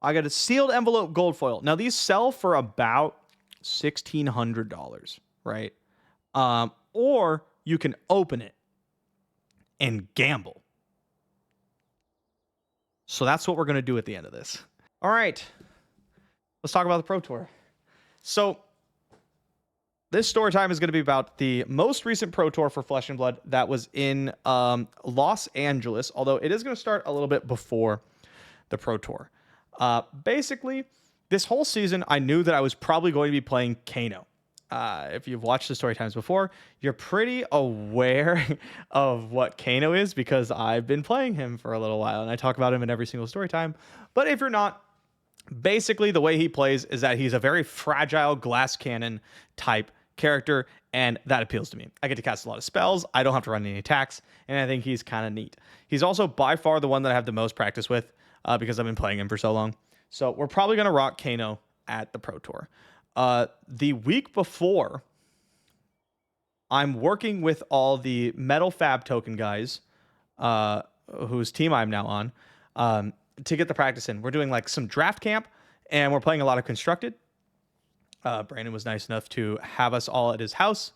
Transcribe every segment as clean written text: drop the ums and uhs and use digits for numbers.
I got a sealed envelope gold foil. Now these sell for about $1,600, right? Or you can open it and gamble. So that's what we're going to do at the end of this. All right. Let's talk about the Pro Tour. So this story time is going to be about the most recent Pro Tour for Flesh and Blood that was in Los Angeles, although it is going to start a little bit before the Pro Tour. Basically, this whole season, I knew that I was probably going to be playing Kano. If you've watched the story times before, you're pretty aware of what Kano is because I've been playing him for a little while, and I talk about him in every single story time. But if you're not, basically the way he plays is that he's a very fragile glass cannon type character, and that appeals to me. I get to cast a lot of spells. I don't have to run any attacks, and I think he's kind of neat. He's also by far the one that I have the most practice with because I've been playing him for so long. So we're probably going to rock Kano at the Pro Tour. The week before, I'm working with all the Metal Fab token guys, whose team I'm now on, to get the practice in. We're doing like some draft camp, and we're playing a lot of constructed. Brandon was nice enough to have us all at his house,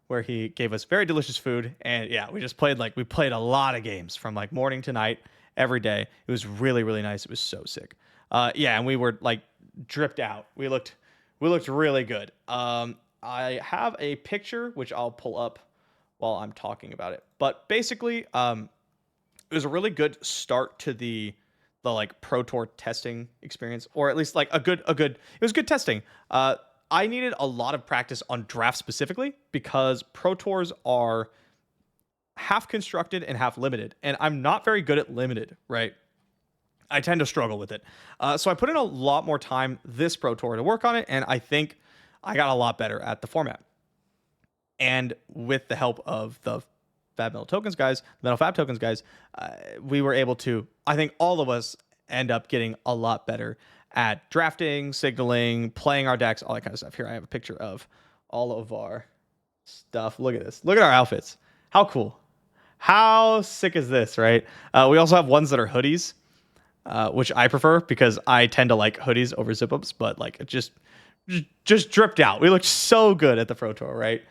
where he gave us very delicious food. And yeah, we just played we played a lot of games from like morning to night every day. It was really, really nice. It was so sick. Yeah, and we were like dripped out. We looked really good. I have a picture which I'll pull up while I'm talking about it. But basically, it was a really good start to the like Pro Tour testing experience, or at least like it was good testing. I needed a lot of practice on draft specifically because Pro Tours are half constructed and half limited, and I'm not very good at limited, right? I tend to struggle with it. So I put in a lot more time this Pro Tour to work on it, and I think I got a lot better at the format. And with the help of the Metal Fab Tokens guys, we were able to, I think all of us end up getting a lot better at drafting, signaling, playing our decks, all that kind of stuff. Here I have a picture of all of our stuff. Look at this. Look at our outfits. How cool. How sick is this, right? We also have ones that are hoodies, which I prefer because I tend to like hoodies over zip-ups, but like it just dripped out. We looked so good at the Pro Tour, right?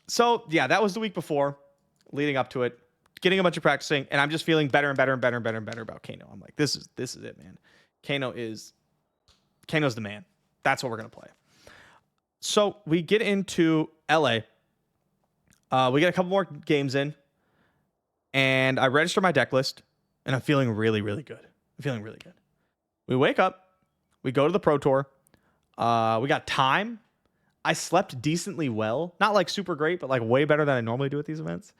So yeah, that was the week before, leading up to it, getting a bunch of practicing, and I'm just feeling better and better and better and better and better about Kano. I'm like, this is it, man. Kano's the man. That's what we're gonna play. So we get into LA. We get a couple more games in, and I register my deck list, and I'm feeling really, really good. We wake up, we go to the Pro Tour. We got time. I slept decently well. Not like super great, but like way better than I normally do at these events.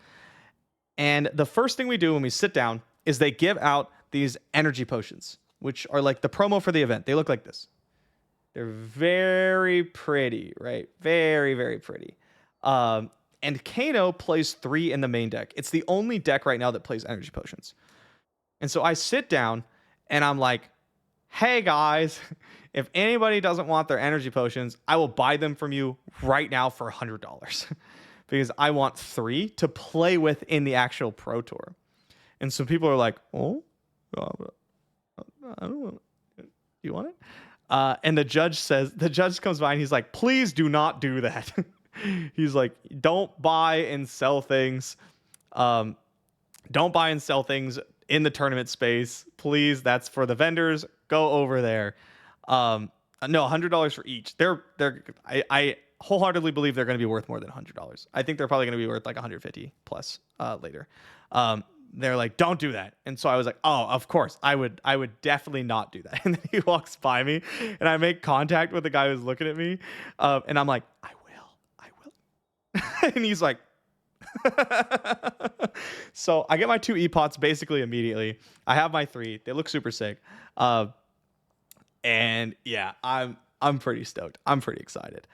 And the first thing we do when we sit down is they give out these energy potions, which are like the promo for the event. They look like this. They're very pretty, right? Very, very pretty. And Kano plays 3 in the main deck. It's the only deck right now that plays energy potions. And so I sit down and I'm like, hey guys, if anybody doesn't want their energy potions, I will buy them from you right now for $100 because I want 3 to play with in the actual Pro Tour. And some people are like, oh, I don't want it. Do you want it? And the judge comes by and he's like, please do not do that. He's like, don't buy and sell things. Don't buy and sell things in the tournament space. Please, that's for the vendors. Go over there. No, $100 for each. I wholeheartedly believe they're going to be worth more than $100. I think they're probably going to be worth like 150 plus later. They're like, don't do that. And so I was like, oh, of course, I would definitely not do that. And then he walks by me and I make contact with the guy who's looking at me. And I'm like, I will. And he's like, so I get my 2 E-Pots basically immediately. I have my 3. They look super sick. And yeah, I'm pretty stoked. I'm pretty excited.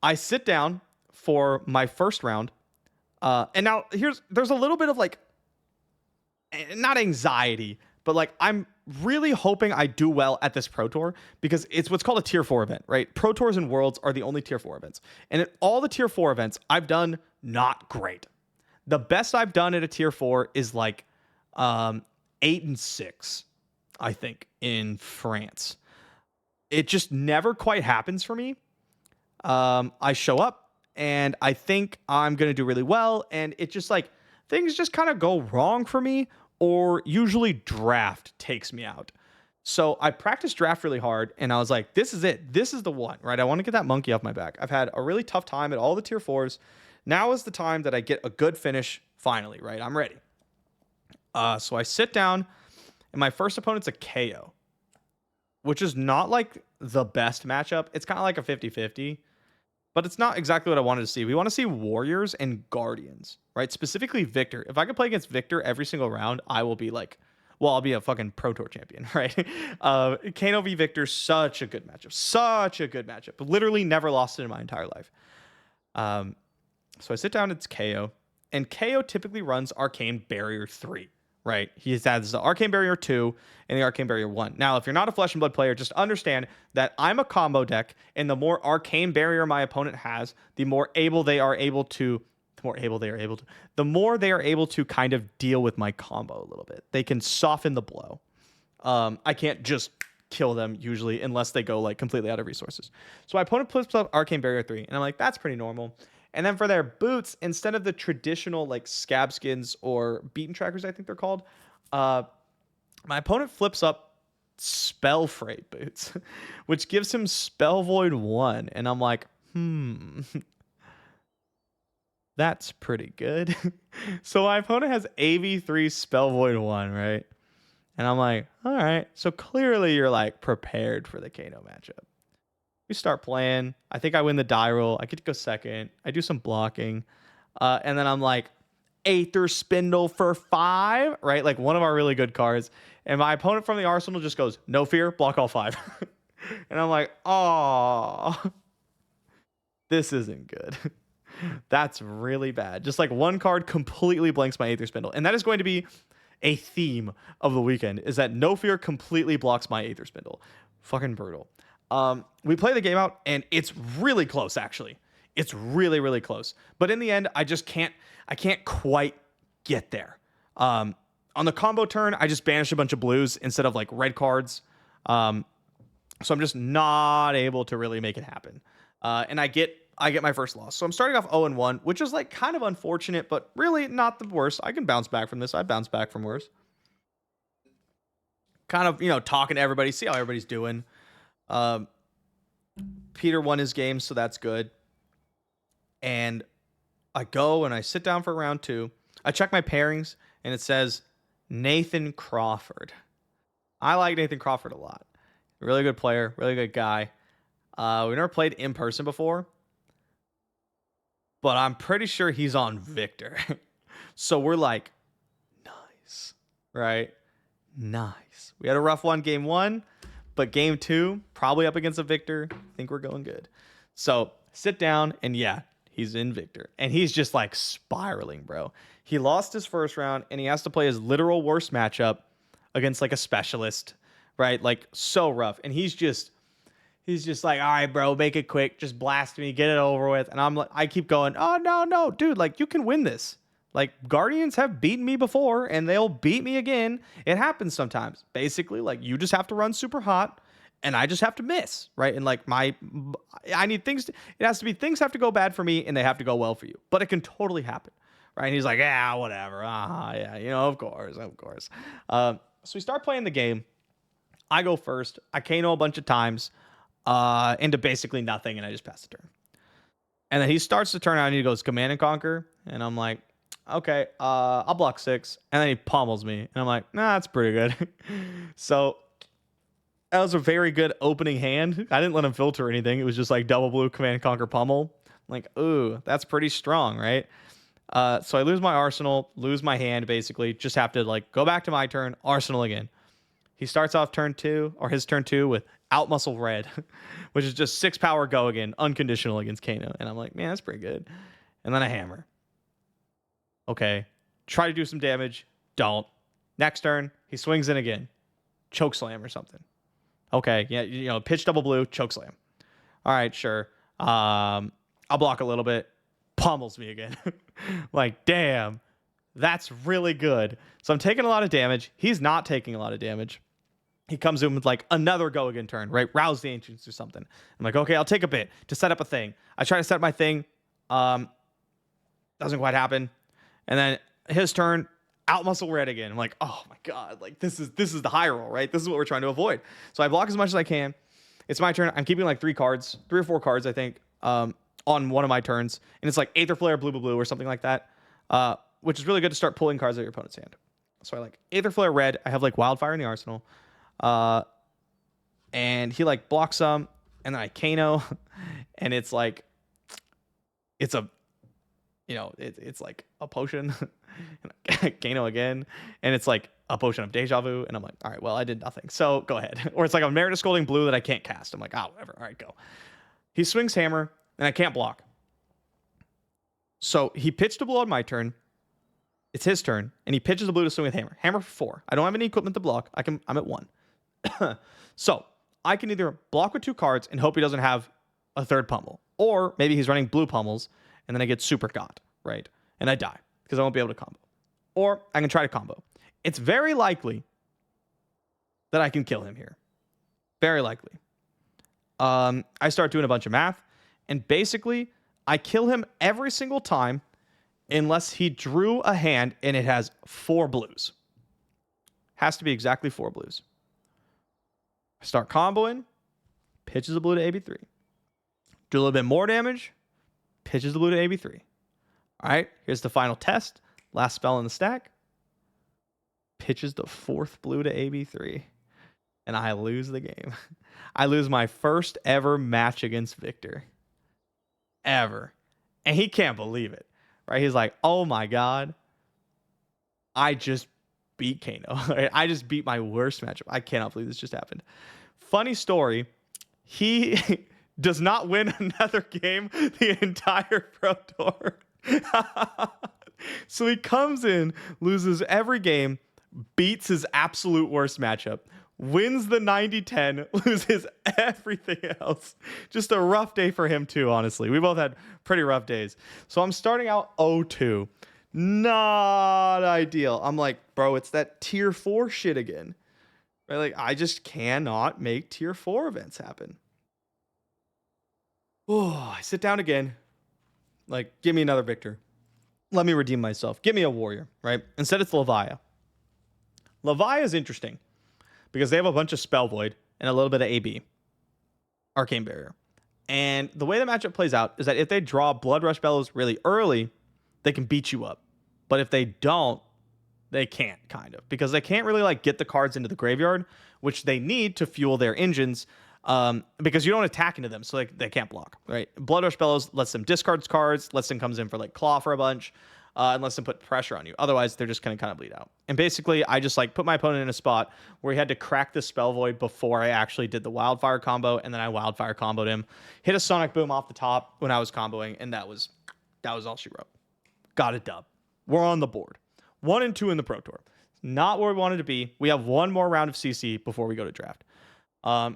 I sit down for my first round. And now there's a little bit of like, not anxiety, but like I'm really hoping I do well at this Pro Tour because it's what's called a tier 4 event, right? Pro Tours and Worlds are the only tier 4 events. And at all the tier 4 events, I've done not great. The best I've done at a tier 4 is like 8 and 6. I think, in France. It just never quite happens for me. I show up and I think I'm going to do really well. And it just like things just kind of go wrong for me, or usually draft takes me out. So I practiced draft really hard and I was like, this is it. This is the one, right? I want to get that monkey off my back. I've had a really tough time at all the tier fours. Now is the time that I get a good finish finally, right? I'm ready. So I sit down and my first opponent's a KO, which is not like the best matchup. It's kind of like a 50-50, but it's not exactly what I wanted to see. We want to see Warriors and Guardians, right? Specifically Victor. If I could play against Victor every single round, I will be like, well, I'll be a fucking Pro Tour champion, right? Kano v Victor, such a good matchup. Such a good matchup. Literally never lost it in my entire life. So I sit down, it's KO. And KO typically runs Arcane Barrier 3, right? He has the Arcane Barrier 2 and the Arcane Barrier 1. Now, if you're not a Flesh and Blood player, just understand that I'm a combo deck, and the more Arcane Barrier my opponent has, the more they are able to kind of deal with my combo a little bit. They can soften the blow. I can't just kill them usually unless they go like completely out of resources. So my opponent puts up Arcane Barrier 3, and I'm like, that's pretty normal. And then for their boots, instead of the traditional like scab skins or beaten trackers, I think they're called, my opponent flips up Spell Freight boots, which gives him Spell Void 1. And I'm like, that's pretty good. So my opponent has AV3 Spell Void 1, right? And I'm like, all right. So clearly you're like prepared for the Kano matchup. We start playing. I think I win the die roll. I get to go second. I do some blocking. And then I'm like, Aether Spindle for 5, right? Like one of our really good cards. And my opponent from the arsenal just goes, no fear, block all 5. And I'm like, oh, this isn't good. That's really bad. Just like one card completely blanks my Aether Spindle. And that is going to be a theme of the weekend, is that no fear completely blocks my Aether Spindle. Fucking brutal. We play the game out and it's really close, actually. It's really, really close. But in the end, I can't quite get there. On the combo turn, I just banish a bunch of blues instead of like red cards. So I'm just not able to really make it happen. And I get my first loss. So I'm starting off 0-1, which is like kind of unfortunate, but really not the worst. I can bounce back from this. I bounce back from worse. Kind of, talking to everybody, see how everybody's doing. Peter won his game, so that's good. And I go and I sit down for round 2. I check my pairings and it says Nathan Crawford. I like Nathan Crawford a lot. Really good player, really good guy. We never played in person before, but I'm pretty sure he's on Victor. So we're like, nice, right? Nice. We had a rough one game 1. But game 2, probably up against a Victor. I think we're going good. So sit down, and yeah, he's in Victor. And he's just like spiraling, bro. He lost his first round, and he has to play his literal worst matchup against like a specialist, right? Like so rough. And he's just like, all right, bro, make it quick. Just blast me, get it over with. And I'm like, I keep going, oh, no, dude, like you can win this. Like, Guardians have beaten me before, and they'll beat me again. It happens sometimes. Basically, like, you just have to run super hot, and I just have to miss, right? And, like, I need things it has to be, things have to go bad for me, and they have to go well for you. But it can totally happen, right? And he's like, yeah, whatever. Yeah, of course. So we start playing the game. I go first. I KO a bunch of times into basically nothing, and I just pass the turn. And then he starts to turn out, and he goes, Command and Conquer. And I'm like, okay, I'll block 6. And then he pummels me. And I'm like, nah, that's pretty good. So that was a very good opening hand. I didn't let him filter anything. It was just like double blue, Command, Conquer, pummel. I'm like, ooh, that's pretty strong, right? So I lose my arsenal, lose my hand, basically. Just have to like go back to my turn, arsenal again. He starts off his turn 2 with Outmuscle Red, which is just 6 power go again, unconditional against Kano. And I'm like, man, that's pretty good. And then a hammer. Okay, try to do some damage. Don't. Next turn, he swings in again. Choke slam or something. Okay, yeah, pitch double blue, choke slam. All right, sure. I'll block a little bit. Pummels me again. Like, damn, that's really good. So I'm taking a lot of damage. He's not taking a lot of damage. he comes in with like another go again turn, right? Rouse the Ancients or something. I'm like, okay, I'll take a bit to set up a thing. I try to set up my thing. Doesn't quite happen. And then his turn, out muscle red again. I'm like, oh my God, like this is the high roll, right? This is what we're trying to avoid. So I block as much as I can. It's my turn. I'm keeping like 3 or 4 cards, I think, on one of my turns. And it's like Aether Flare, blue, blue, blue, or something like that. Which is really good to start pulling cards out of your opponent's hand. So I like Aether Flare red. I have like Wildfire in the arsenal. And he like blocks some, and then I Kano, and it's like, it's a, it's like a potion, Kano again, and it's like a potion of Deja Vu, and I'm like, all right, well, I did nothing, so go ahead. Or it's like a Meritus Scolding blue that I can't cast. I'm like, oh, whatever, all right, go. He swings Hammer, and I can't block. So he pitched a blue on my turn. It's his turn, and he pitches a blue to swing with Hammer. Hammer for 4. I don't have any equipment to block. I'm at 1. So I can either block with 2 cards and hope he doesn't have a third pummel, or maybe he's running blue pummels and then I get super got, right? And I die because I won't be able to combo. Or I can try to combo. It's very likely that I can kill him here. Very likely. I start doing a bunch of math, and basically I kill him every single time unless he drew a hand and it has 4 blues. Has to be exactly 4 blues. I start comboing, pitches a blue to AB3. Do a little bit more damage, pitches the blue to AB3. All right, here's the final test. Last spell in the stack. Pitches the 4th blue to AB3. And I lose the game. I lose my first ever match against Victor. Ever. And he can't believe it. Right? He's like, oh my God. I just beat Kano. I just beat my worst matchup. I cannot believe this just happened. Funny story. He does not win another game the entire Pro Tour. So he comes in, loses every game, beats his absolute worst matchup, wins the 90-10, loses everything else. Just a rough day for him too, honestly. We both had pretty rough days. So I'm starting out 0-2. Not ideal. I'm like, bro, it's that tier 4 shit again. Right? Like, I just cannot make tier 4 events happen. Oh, I sit down again. Like, give me another Victor. Let me redeem myself. Give me a warrior, right? Instead, it's Leviah. Leviah is interesting because they have a bunch of Spell Void and a little bit of AB. Arcane Barrier. And the way the matchup plays out is that if they draw Blood Rush Bellows really early, they can beat you up. But if they don't, they can't, kind of. Because they can't really, like, get the cards into the graveyard, which they need to fuel their engines, because you don't attack into them, so they can't block, right? Blood Rush Bellows lets them discard cards, lets them comes in for, like, Claw for a bunch, and lets them put pressure on you. Otherwise, they're just going to kind of bleed out. And basically, I just, like, put my opponent in a spot where he had to crack the Spell Void before I actually did the Wildfire combo, and then I Wildfire comboed him. Hit a Sonic Boom off the top when I was comboing, and that was all she wrote. Got a dub. We're on the board. 1-2 in the Pro Tour. Not where we wanted to be. We have one more round of CC before we go to draft. And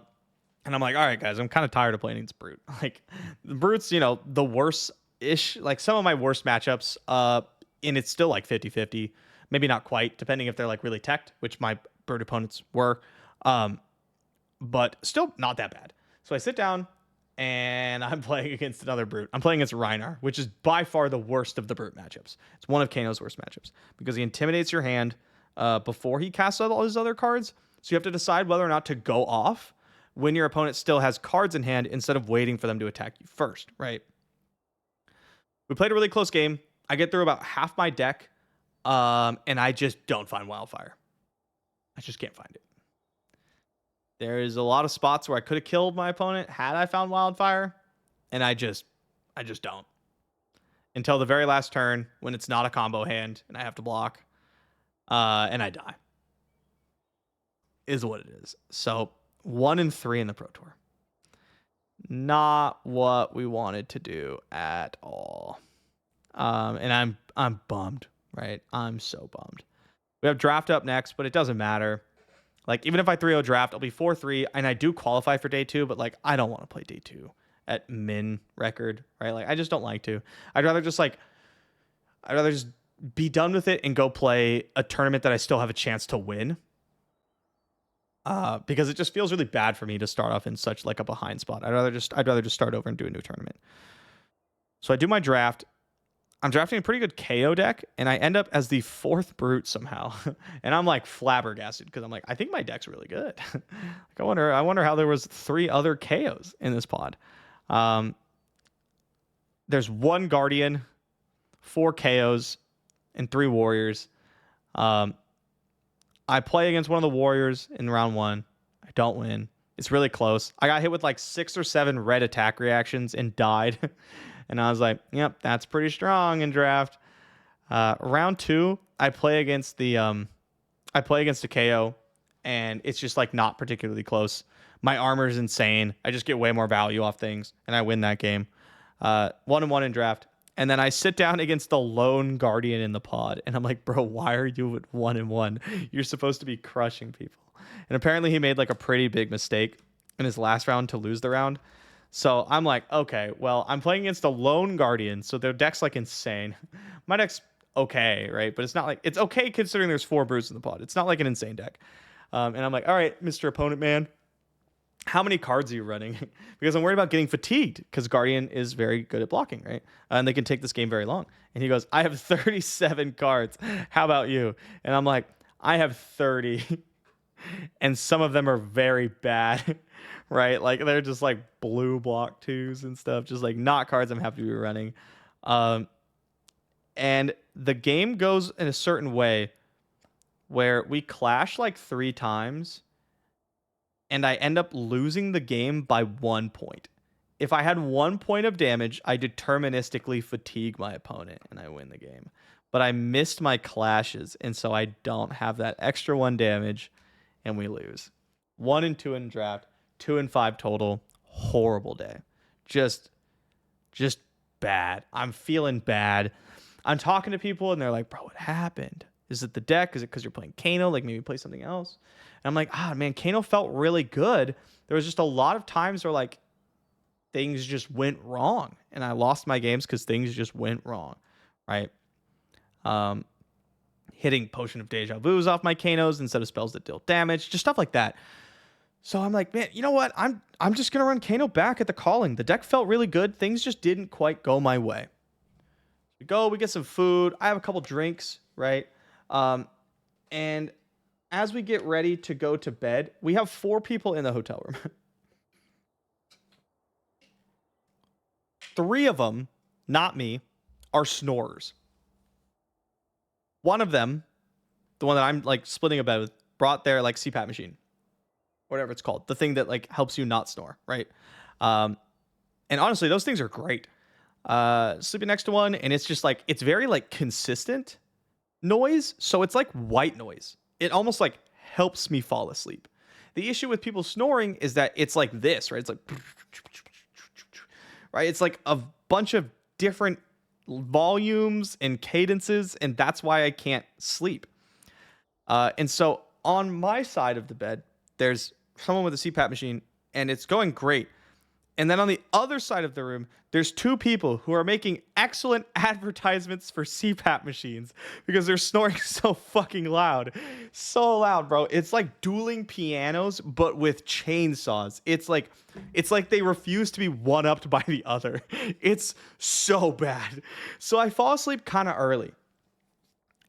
I'm like, all right, guys, I'm kind of tired of playing against Brute. Like, the Brute's, the worst-ish, like some of my worst matchups, and it's still like 50-50. Maybe not quite, depending if they're like really teched, which my Brute opponents were. But still not that bad. So I sit down, and I'm playing against another Brute. I'm playing against Rhinar, which is by far the worst of the Brute matchups. It's one of Kano's worst matchups because he intimidates your hand before he casts all his other cards. So you have to decide whether or not to go off when your opponent still has cards in hand instead of waiting for them to attack you first, right? We played a really close game. I get through about half my deck, and I just don't find Wildfire. I just can't find it. There's a lot of spots where I could have killed my opponent had I found Wildfire, and I just don't. Until the very last turn when it's not a combo hand and I have to block, and I die. Is what it is. So 1-3 in the Pro Tour. Not what we wanted to do at all. And I'm bummed, right? I'm so bummed. We have draft up next, but it doesn't matter. Like, even if I 3-0 draft, I'll be 4-3, and I do qualify for day 2, but, like, I don't want to play day 2 at min record, right? Like, I just don't like to. I'd rather just be done with it and go play a tournament that I still have a chance to win. because it just feels really bad for me to start off in such like a behind spot. I'd rather just start over and do a new tournament. So I do my draft. I'm drafting a pretty good KO deck, and I end up as the 4th brute somehow. And I'm like flabbergasted because I'm like, I think my deck's really good. Like, I wonder how there was 3 other KOs in this pod. There's 1 Guardian, 4 KOs, and 3 Warriors. I play against one of the Warriors in round 1. I don't win. It's really close. I got hit with like 6 or 7 red attack reactions and died. And I was like, yep, that's pretty strong in draft. Round 2, I play against the KO, and it's just like not particularly close. My armor is insane. I just get way more value off things, and I win that game. 1-1 in draft. And then I sit down against the lone Guardian in the pod, and I'm like, bro, why are you at 1-1? You're supposed to be crushing people. And apparently he made like a pretty big mistake in his last round to lose the round. So I'm like, okay, well, I'm playing against a lone Guardian, so their deck's like insane. My deck's okay, right? But it's not like, it's okay considering there's 4 brutes in the pod. It's not like an insane deck. And I'm like, all right, Mr. Opponent Man, how many cards are you running? Because I'm worried about getting fatigued, because Guardian is very good at blocking, right? And they can take this game very long. And he goes, I have 37 cards. How about you? And I'm like, I have 30. And some of them are very bad, right? Like they're just like blue block 2s and stuff, just like not cards I'm happy to be running. And the game goes in a certain way where we clash like 3 times, and I end up losing the game by 1 point. If I had 1 point of damage, I deterministically fatigue my opponent and I win the game. But I missed my clashes, and so I don't have that extra 1 damage, and we lose. 1-2 in draft, 2-5 total. Horrible day. Just bad. I'm feeling bad. I'm talking to people, and they're like, bro, what happened? Is it the deck? Is it because you're playing Kano? Like maybe play something else? And I'm like, man, Kano felt really good. There was just a lot of times where like things just went wrong, and I lost my games because things just went wrong, right? Hitting Potion of Deja Vu's off my Kanos instead of spells that deal damage, just stuff like that. So I'm like, man, you know what? I'm just gonna run Kano back at the calling. The deck felt really good. Things just didn't quite go my way. We get some food. I have a couple drinks, right? And as we get ready to go to bed, we have 4 people in the hotel room. 3 of them, not me, are snorers. One of them, the one that I'm like splitting a bed with, brought their like CPAP machine, whatever it's called, the thing that like helps you not snore, right? And honestly, those things are great. Sleeping next to one, and it's just like, it's very like consistent noise, so it's like white noise. It almost like helps me fall asleep. The issue with people snoring is that it's like this, right? It's like, right? It's like a bunch of different volumes and cadences, and that's why I can't sleep. And so on my side of the bed, there's someone with a CPAP machine, and it's going great. And then on the other side of the room, there's 2 people who are making excellent advertisements for CPAP machines because they're snoring so fucking loud. So loud, bro. It's like dueling pianos, but with chainsaws. It's like they refuse to be one-upped by the other. It's so bad. So I fall asleep kind of early,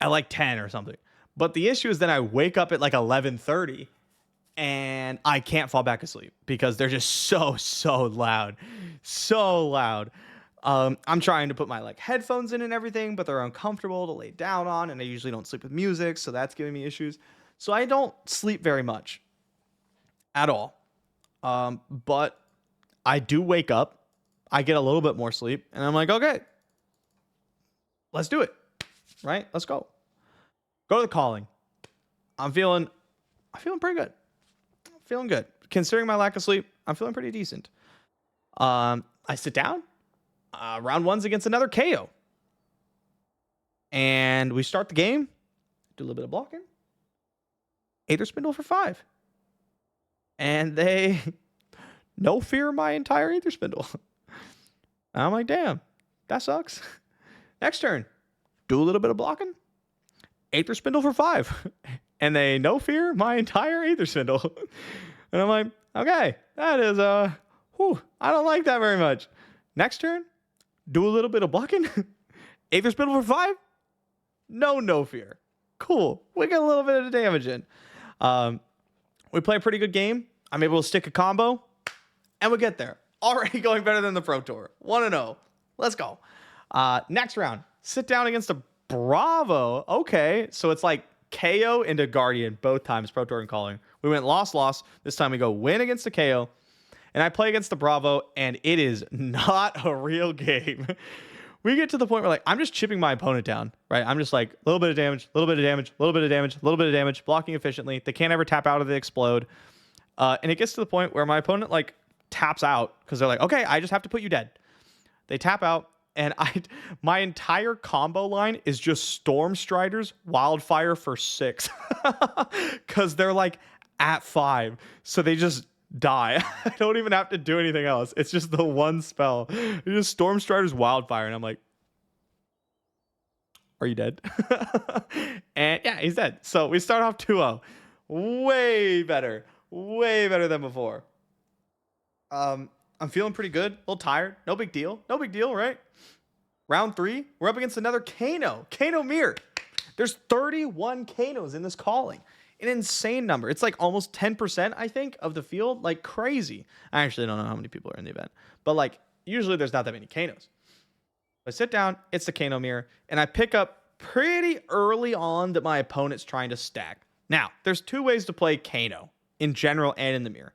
at like 10 or something. But the issue is then I wake up at like 11:30. And I can't fall back asleep because they're just so loud. So loud. I'm trying to put my like headphones in and everything, but they're uncomfortable to lay down on, and I usually don't sleep with music, so that's giving me issues. So I don't sleep very much at all. But I do wake up. I get a little bit more sleep, and I'm like, okay, let's do it. Right? Let's go. Go to the calling. I'm feeling pretty good. Feeling good. Considering my lack of sleep, I'm feeling pretty decent. I sit down. Round 1's against another KO. And we start the game. Do a little bit of blocking. Aether Spindle for 5. And they no fear my entire Aether Spindle. I'm like, damn, that sucks. Next turn. Do a little bit of blocking. Aether Spindle for 5. and they no fear my entire Aether Spindle. And I'm like, okay, that is, I don't like that very much. Next turn, do a little bit of blocking. Aether Spindle for 5. No fear. Cool. We get a little bit of damage in. We play a pretty good game. I'm able to stick a combo, and we get there. Already going better than the Pro Tour. 1-0. Let's go. Next round, sit down against a Bravo. Okay, so it's like KO into Guardian both times, Pro Tour and Calling. We went loss. This time we go win against the KO, and I play against the Bravo, and it is not a real game. We get to the point where like I'm just chipping my opponent down, right? I'm just like a little bit of damage, blocking efficiently. They can't ever tap out of the explode. And it gets to the point where my opponent like taps out because they're like, okay, I just have to put you dead. They tap out, and my entire combo line is just Storm Striders, Wildfire for 6. Because they're like at 5. So they just die. I don't even have to do anything else. It's just the one spell. It's just Storm Striders, Wildfire, and I'm like, are you dead? And yeah, he's dead. So we start off 2-0. Way better than before. I'm feeling pretty good. A little tired. No big deal, right? Round 3, we're up against another Kano Mirror. There's 31 Kanos in this calling. An insane number. It's like almost 10%, I think, of the field. Like crazy. I actually don't know how many people are in the event. But like, usually there's not that many Kanos. I sit down, it's the Kano Mirror, and I pick up pretty early on that my opponent's trying to stack. Now, there's 2 ways to play Kano in general and in the mirror.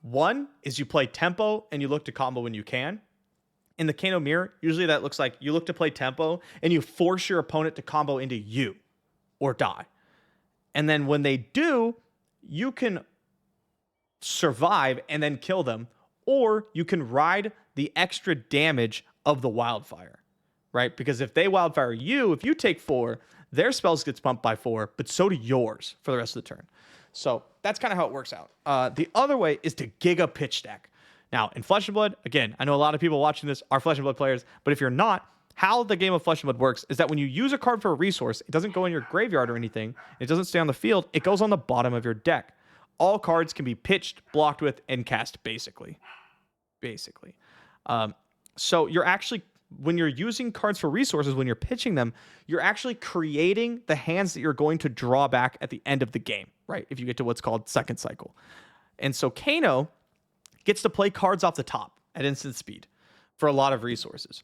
One is you play tempo and you look to combo when you can. In the Kano Mirror, usually that looks like you look to play tempo and you force your opponent to combo into you or die. And then when they do, you can survive and then kill them, or you can ride the extra damage of the Wildfire, right? Because if they Wildfire you, if you take 4, their spells gets bumped by 4, but so do yours for the rest of the turn. So that's kind of how it works out. The other way is to Giga Pitch Stack. Now, in Flesh and Blood, again, I know a lot of people watching this are Flesh and Blood players, but if you're not, how the game of Flesh and Blood works is that when you use a card for a resource, it doesn't go in your graveyard or anything. It doesn't stay on the field. It goes on the bottom of your deck. All cards can be pitched, blocked with, and cast, basically. So you're actually, when you're using cards for resources, when you're pitching them, you're actually creating the hands that you're going to draw back at the end of the game, right? If you get to what's called second cycle. And so Kano gets to play cards off the top at instant speed for a lot of resources.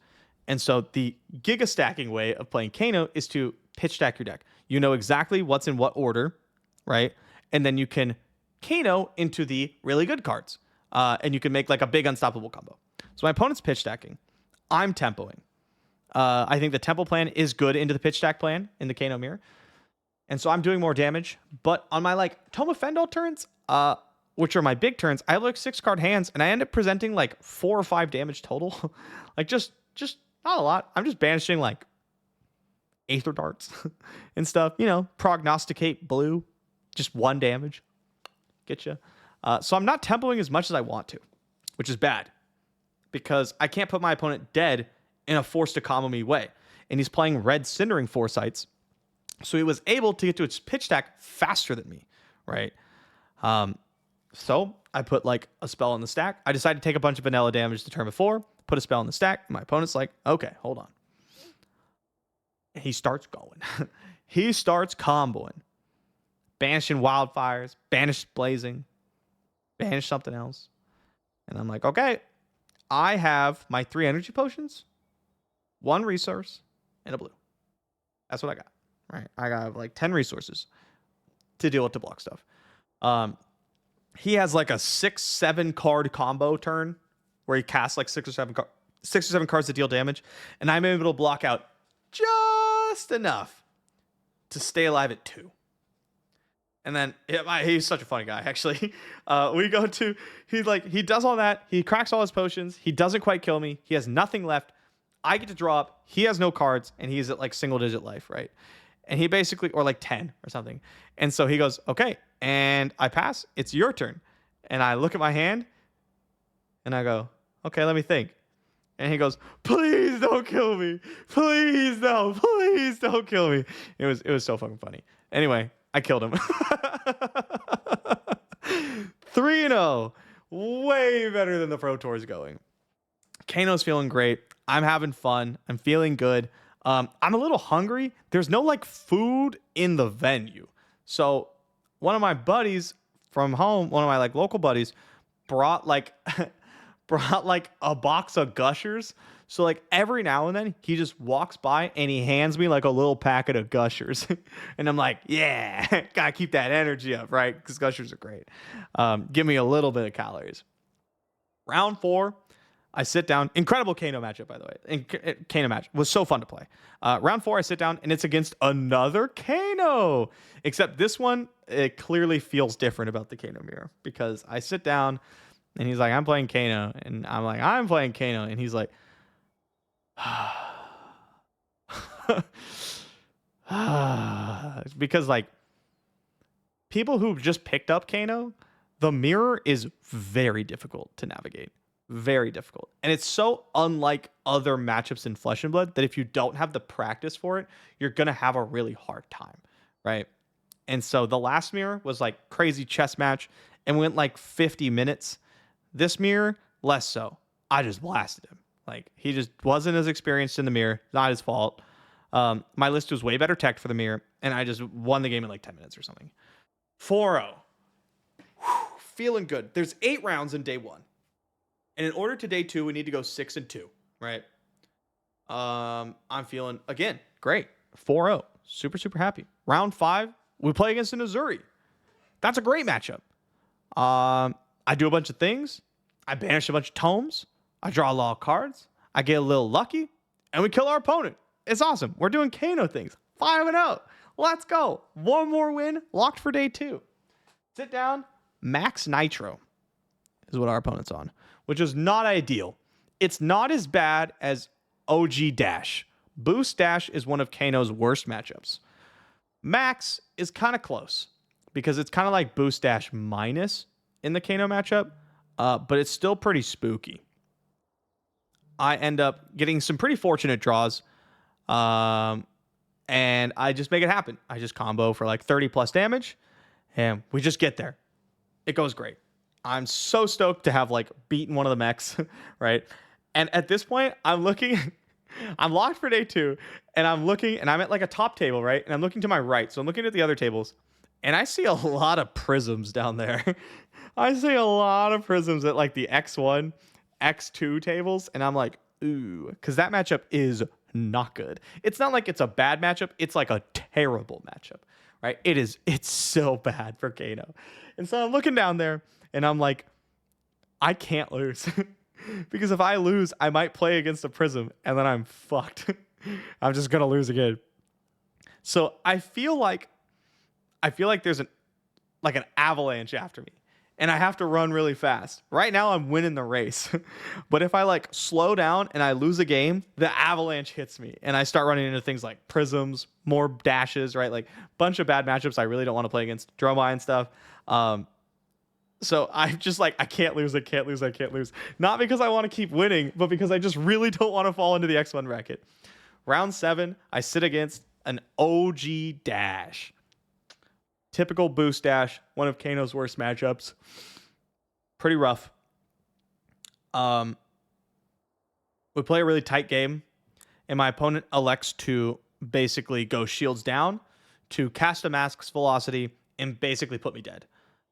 And so the Giga stacking way of playing Kano is to pitch stack your deck. You know exactly what's in what order, right? And then you can Kano into the really good cards. And you can make like a big unstoppable combo. So my opponent's pitch stacking. I'm tempoing. I think the tempo plan is good into the pitch stack plan in the Kano Mirror. And so I'm doing more damage. But on my like Toma Fendal turns, which are my big turns, I have like 6 card hands and I end up presenting like 4 or 5 damage total. Like just not a lot. I'm just banishing like Aether Darts and stuff. You know, Prognosticate blue. Just 1 damage. Get you. So I'm not tempoing as much as I want to, which is bad. Because I can't put my opponent dead in a force to combo me way. And he's playing red Cindering Foresights. So he was able to get to its pitch stack faster than me, right? So I put like a spell in the stack. I decided to take a bunch of vanilla damage the turn before, put a spell in the stack. And my opponent's like, okay, hold on. And he starts going. He starts comboing. Banishing Wildfires, banish Blazing, banish something else. And I'm like, okay, I have my 3 energy potions, 1 resource, and a blue. That's what I got, right? I got like 10 resources to deal with the block stuff. He has like a 6-7 card combo turn where he casts like 6 or 7 cards to deal damage, and I'm able to block out just enough to stay alive at 2. And then he's such a funny guy, actually. We go to, he does all that. He cracks all his potions. He doesn't quite kill me. He has nothing left. I get to draw up. He has no cards, and he's at like single digit life, right? And he basically, or like 10 or something. And so he goes, okay, and I pass. It's your turn. And I look at my hand, and I go, okay, let me think. And he goes, please don't kill me. Please, no, please don't kill me. It was so fucking funny. Anyway, I killed him. 3-0. Way better than the Pro Tour is going. Kano's feeling great. I'm having fun. I'm feeling good. I'm a little hungry. There's no like food in the venue. So one of my buddies from home, one of my like local buddies, brought like a box of Gushers. So like every now and then he just walks by and he hands me like a little packet of Gushers. And I'm like, yeah, gotta keep that energy up, right? Because Gushers are great. Give me a little bit of calories. Round 4, I sit down. Incredible Kano matchup, by the way. Kano match was so fun to play. Round 4, I sit down, and it's against another Kano. Except this one, it clearly feels different about the Kano mirror. Because I sit down, and he's like, I'm playing Kano. And I'm like, I'm playing Kano. And he's like, because, like, people who just picked up Kano, the mirror is very difficult to navigate. Very difficult. And it's so unlike other matchups in Flesh and Blood that if you don't have the practice for it, you're going to have a really hard time, right? And so the last mirror was like crazy chess match and went like 50 minutes. This mirror, less so. I just blasted him. Like, he just wasn't as experienced in the mirror. Not his fault. My list was way better tech for the mirror, and I just won the game in like 10 minutes or something. 4-0. Feeling good. There's 8 rounds in day 1. And in order to day 2, we need to go 6-2, right? I'm feeling, again, great. 4-0. Super, super happy. Round 5, we play against an Azuri. That's a great matchup. I do a bunch of things. I banish a bunch of tomes. I draw a lot of cards. I get a little lucky. And we kill our opponent. It's awesome. We're doing Kano things. 5-0. Let's go. One more win. Locked for day 2. Sit down. Max Nitro is what our opponent's on, which is not ideal. It's not as bad as OG Dash. Boost Dash is one of Kano's worst matchups. Max is kind of close because it's kind of like Boost Dash minus in the Kano matchup, but it's still pretty spooky. I end up getting some pretty fortunate draws, and I just make it happen. I just combo for like 30 plus damage, and we just get there. It goes great. I'm so stoked to have like beaten one of the mechs, right? And at this point, I'm looking, I'm locked for day 2, and I'm looking, and I'm at like a top table, right? And I'm looking to my right, so I'm looking at the other tables, and I see a lot of prisms down there. I see a lot of prisms at like the X1, X2 tables, and I'm like, ooh, because that matchup is not good. It's not like it's a bad matchup, it's like a terrible matchup, right? It's so bad for Kano. And so I'm looking down there, and I'm like, I can't lose. Because if I lose, I might play against a prism, and then I'm fucked. I'm just going to lose again. So I feel like there's an avalanche after me, and I have to run really fast. Right now, I'm winning the race. But if I like slow down and I lose a game, the avalanche hits me, and I start running into things like prisms, more dashes, right? Like bunch of bad matchups I really don't want to play against, Dromai and stuff. So I'm just like, I can't lose. Not because I want to keep winning, but because I just really don't want to fall into the X1 bracket. Round 7, I sit against an OG Dash. Typical Boost Dash, one of Kano's worst matchups. Pretty rough. We play a really tight game, and my opponent elects to basically go shields down to cast a Mask's Velocity and basically put me dead.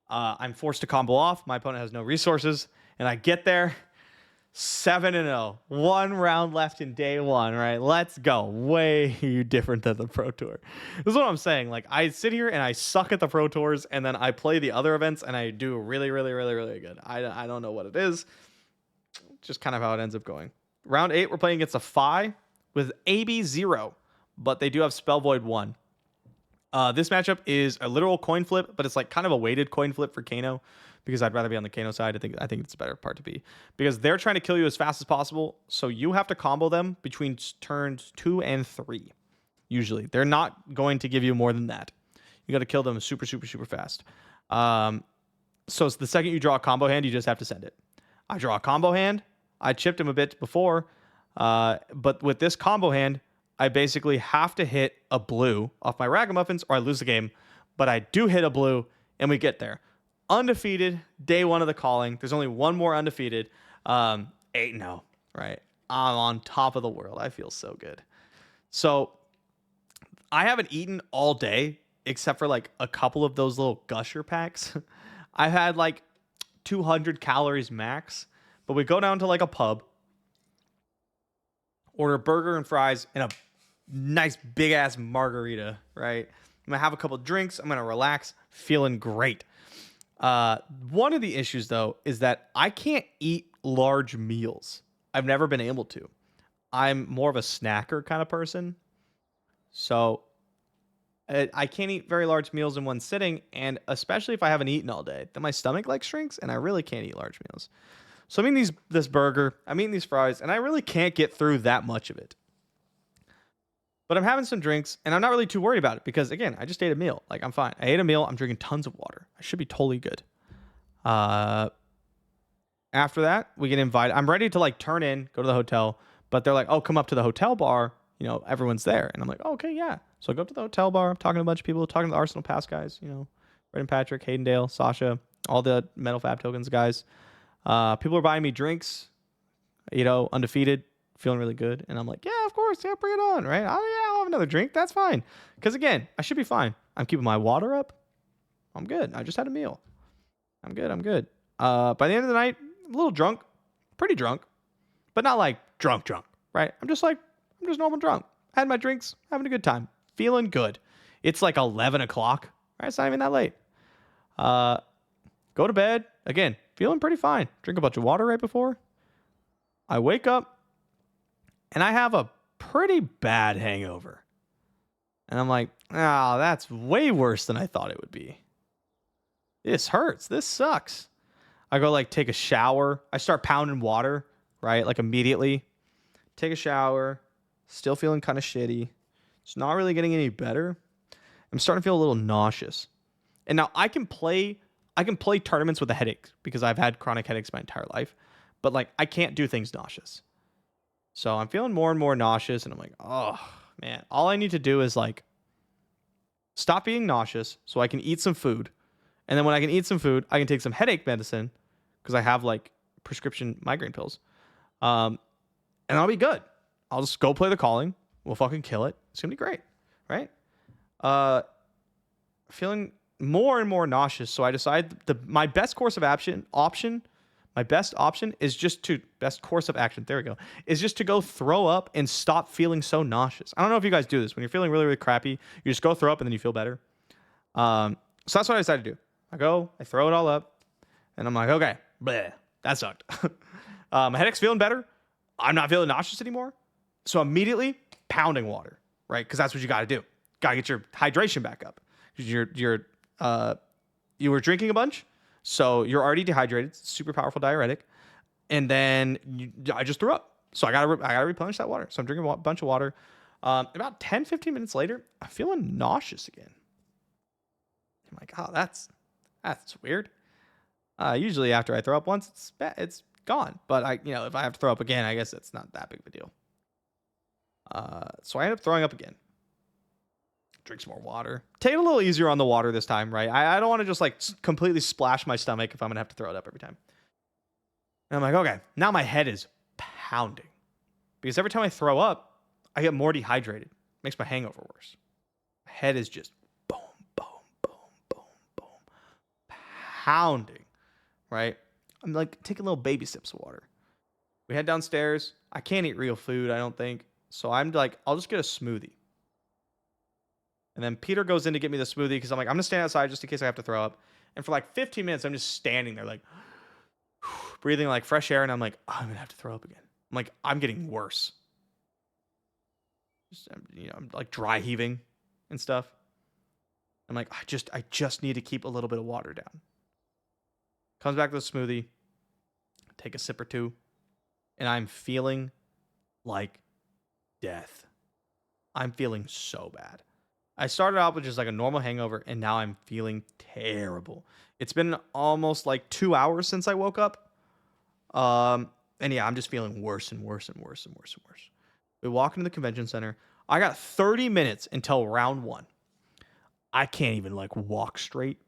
I'm forced to combo off. My opponent has no resources, and I get there 7-0. 1 round left in day 1, right? Let's go. Way different than the Pro Tour. This is what I'm saying. Like, I sit here and I suck at the Pro Tours, and then I play the other events, and I do really, really, really, really good. I don't know what it is. Just kind of how it ends up going. Round 8, we're playing against a Phi with AB 0, but they do have Spell Void 1. This matchup is a literal coin flip, but it's like kind of a weighted coin flip for Kano because I'd rather be on the Kano side. I think it's a better part to be because they're trying to kill you as fast as possible. So you have to combo them between turns 2 and 3. Usually they're not going to give you more than that. You got to kill them super, super, super fast. So it's the second you draw a combo hand, you just have to send it. I draw a combo hand. I chipped him a bit before, but with this combo hand, I basically have to hit a blue off my Ragamuffins or I lose the game. but I do hit a blue, and we get there. Undefeated, day 1 of the calling. There's only one more undefeated. 8-0, right? I'm on top of the world. I feel so good. So I haven't eaten all day except for like a couple of those little gusher packs. I had like 200 calories max, but we go down to like a pub, order a burger and fries and a nice big ass margarita, right? I'm gonna have a couple of drinks. I'm gonna relax, feeling great. One of the issues though is that I can't eat large meals. I've never been able to. I'm more of a snacker kind of person. So I can't eat very large meals in one sitting, and especially if I haven't eaten all day, then my stomach like shrinks, and I really can't eat large meals. So I'm eating this burger, I'm eating these fries, and I really can't get through that much of it. But I'm having some drinks, and I'm not really too worried about it because, again, I just ate a meal. Like, I'm fine. I ate a meal. I'm drinking tons of water. I should be totally good. After that, we get invited. I'm ready to, like, turn in, go to the hotel. But they're like, oh, come up to the hotel bar. You know, everyone's there. And I'm like, oh, okay, yeah. So I go up to the hotel bar. I'm talking to a bunch of people, talking to the Arsenal Pass guys, you know, Brendan Patrick, Hayden Dale, Sasha, all the Metal Fab Tokens guys. People are buying me drinks, you know, undefeated, feeling really good. And I'm like, yeah, of course. Yeah, bring it on, right? Oh, yeah, I'll have another drink. That's fine. Because, again, I should be fine. I'm keeping my water up. I'm good. I just had a meal. I'm good. By the end of the night, a little drunk, pretty drunk, but not like drunk, right? I'm just normal drunk. Had my drinks, having a good time, feeling good. It's like 11 o'clock, right? It's not even that late. Go to bed. Again, feeling pretty fine. Drink a bunch of water right before. I wake up, and I have a pretty bad hangover. And I'm like, oh, that's way worse than I thought it would be. This hurts. This sucks. I go like take a shower. I start pounding water, right? Like immediately. Take a shower. Still feeling kind of shitty. It's not really getting any better. I'm starting to feel a little nauseous. And now I can play tournaments with a headache because I've had chronic headaches my entire life. But like I can't do things nauseous. So I'm feeling more and more nauseous, and I'm like, oh man, all I need to do is like stop being nauseous so I can eat some food. And then when I can eat some food, I can take some headache medicine because I have like prescription migraine pills. And I'll be good. I'll just go play the calling. We'll fucking kill it. It's gonna be great, right? Feeling more and more nauseous, so I decide my best course of action is just to go throw up and stop feeling so nauseous. I don't know if you guys do this when you're feeling really, really crappy. You just go throw up and then you feel better. So that's what I decided to do. I throw it all up, and I'm like, okay, bleh, that sucked. My headache's feeling better. I'm not feeling nauseous anymore. So immediately pounding water, right? Because that's what you got to do. Got to get your hydration back up. You were drinking a bunch, so you're already dehydrated. It's a super powerful diuretic, and then I just threw up. So I gotta replenish that water. So I'm drinking a bunch of water. About 10, 15 minutes later, I'm feeling nauseous again. I'm like, oh, that's weird. Usually after I throw up once, it's gone. But if I have to throw up again, I guess it's not that big of a deal. So I end up throwing up again. Drink some more water. Take it a little easier on the water this time, right? I don't want to just like completely splash my stomach if I'm gonna have to throw it up every time. And I'm like, okay, now my head is pounding because every time I throw up, I get more dehydrated. Makes my hangover worse. My head is just boom, boom, boom, boom, boom, pounding, right? I'm like taking little baby sips of water. We head downstairs. I can't eat real food, I don't think. So I'm like, I'll just get a smoothie. And then Peter goes in to get me the smoothie because I'm like, I'm going to stand outside just in case I have to throw up. And for like 15 minutes, I'm just standing there like breathing like fresh air. And I'm like, oh, I'm going to have to throw up again. I'm like, I'm getting worse. I'm like dry heaving and stuff. I'm like, I just need to keep a little bit of water down. Comes back to the smoothie. Take a sip or two. And I'm feeling like death. I'm feeling so bad. I started out with just like a normal hangover, and now I'm feeling terrible. It's been almost like 2 hours since I woke up. And yeah, I'm just feeling worse and worse and worse and worse and worse. We walk into the convention center. I got 30 minutes until round 1. I can't even like walk straight.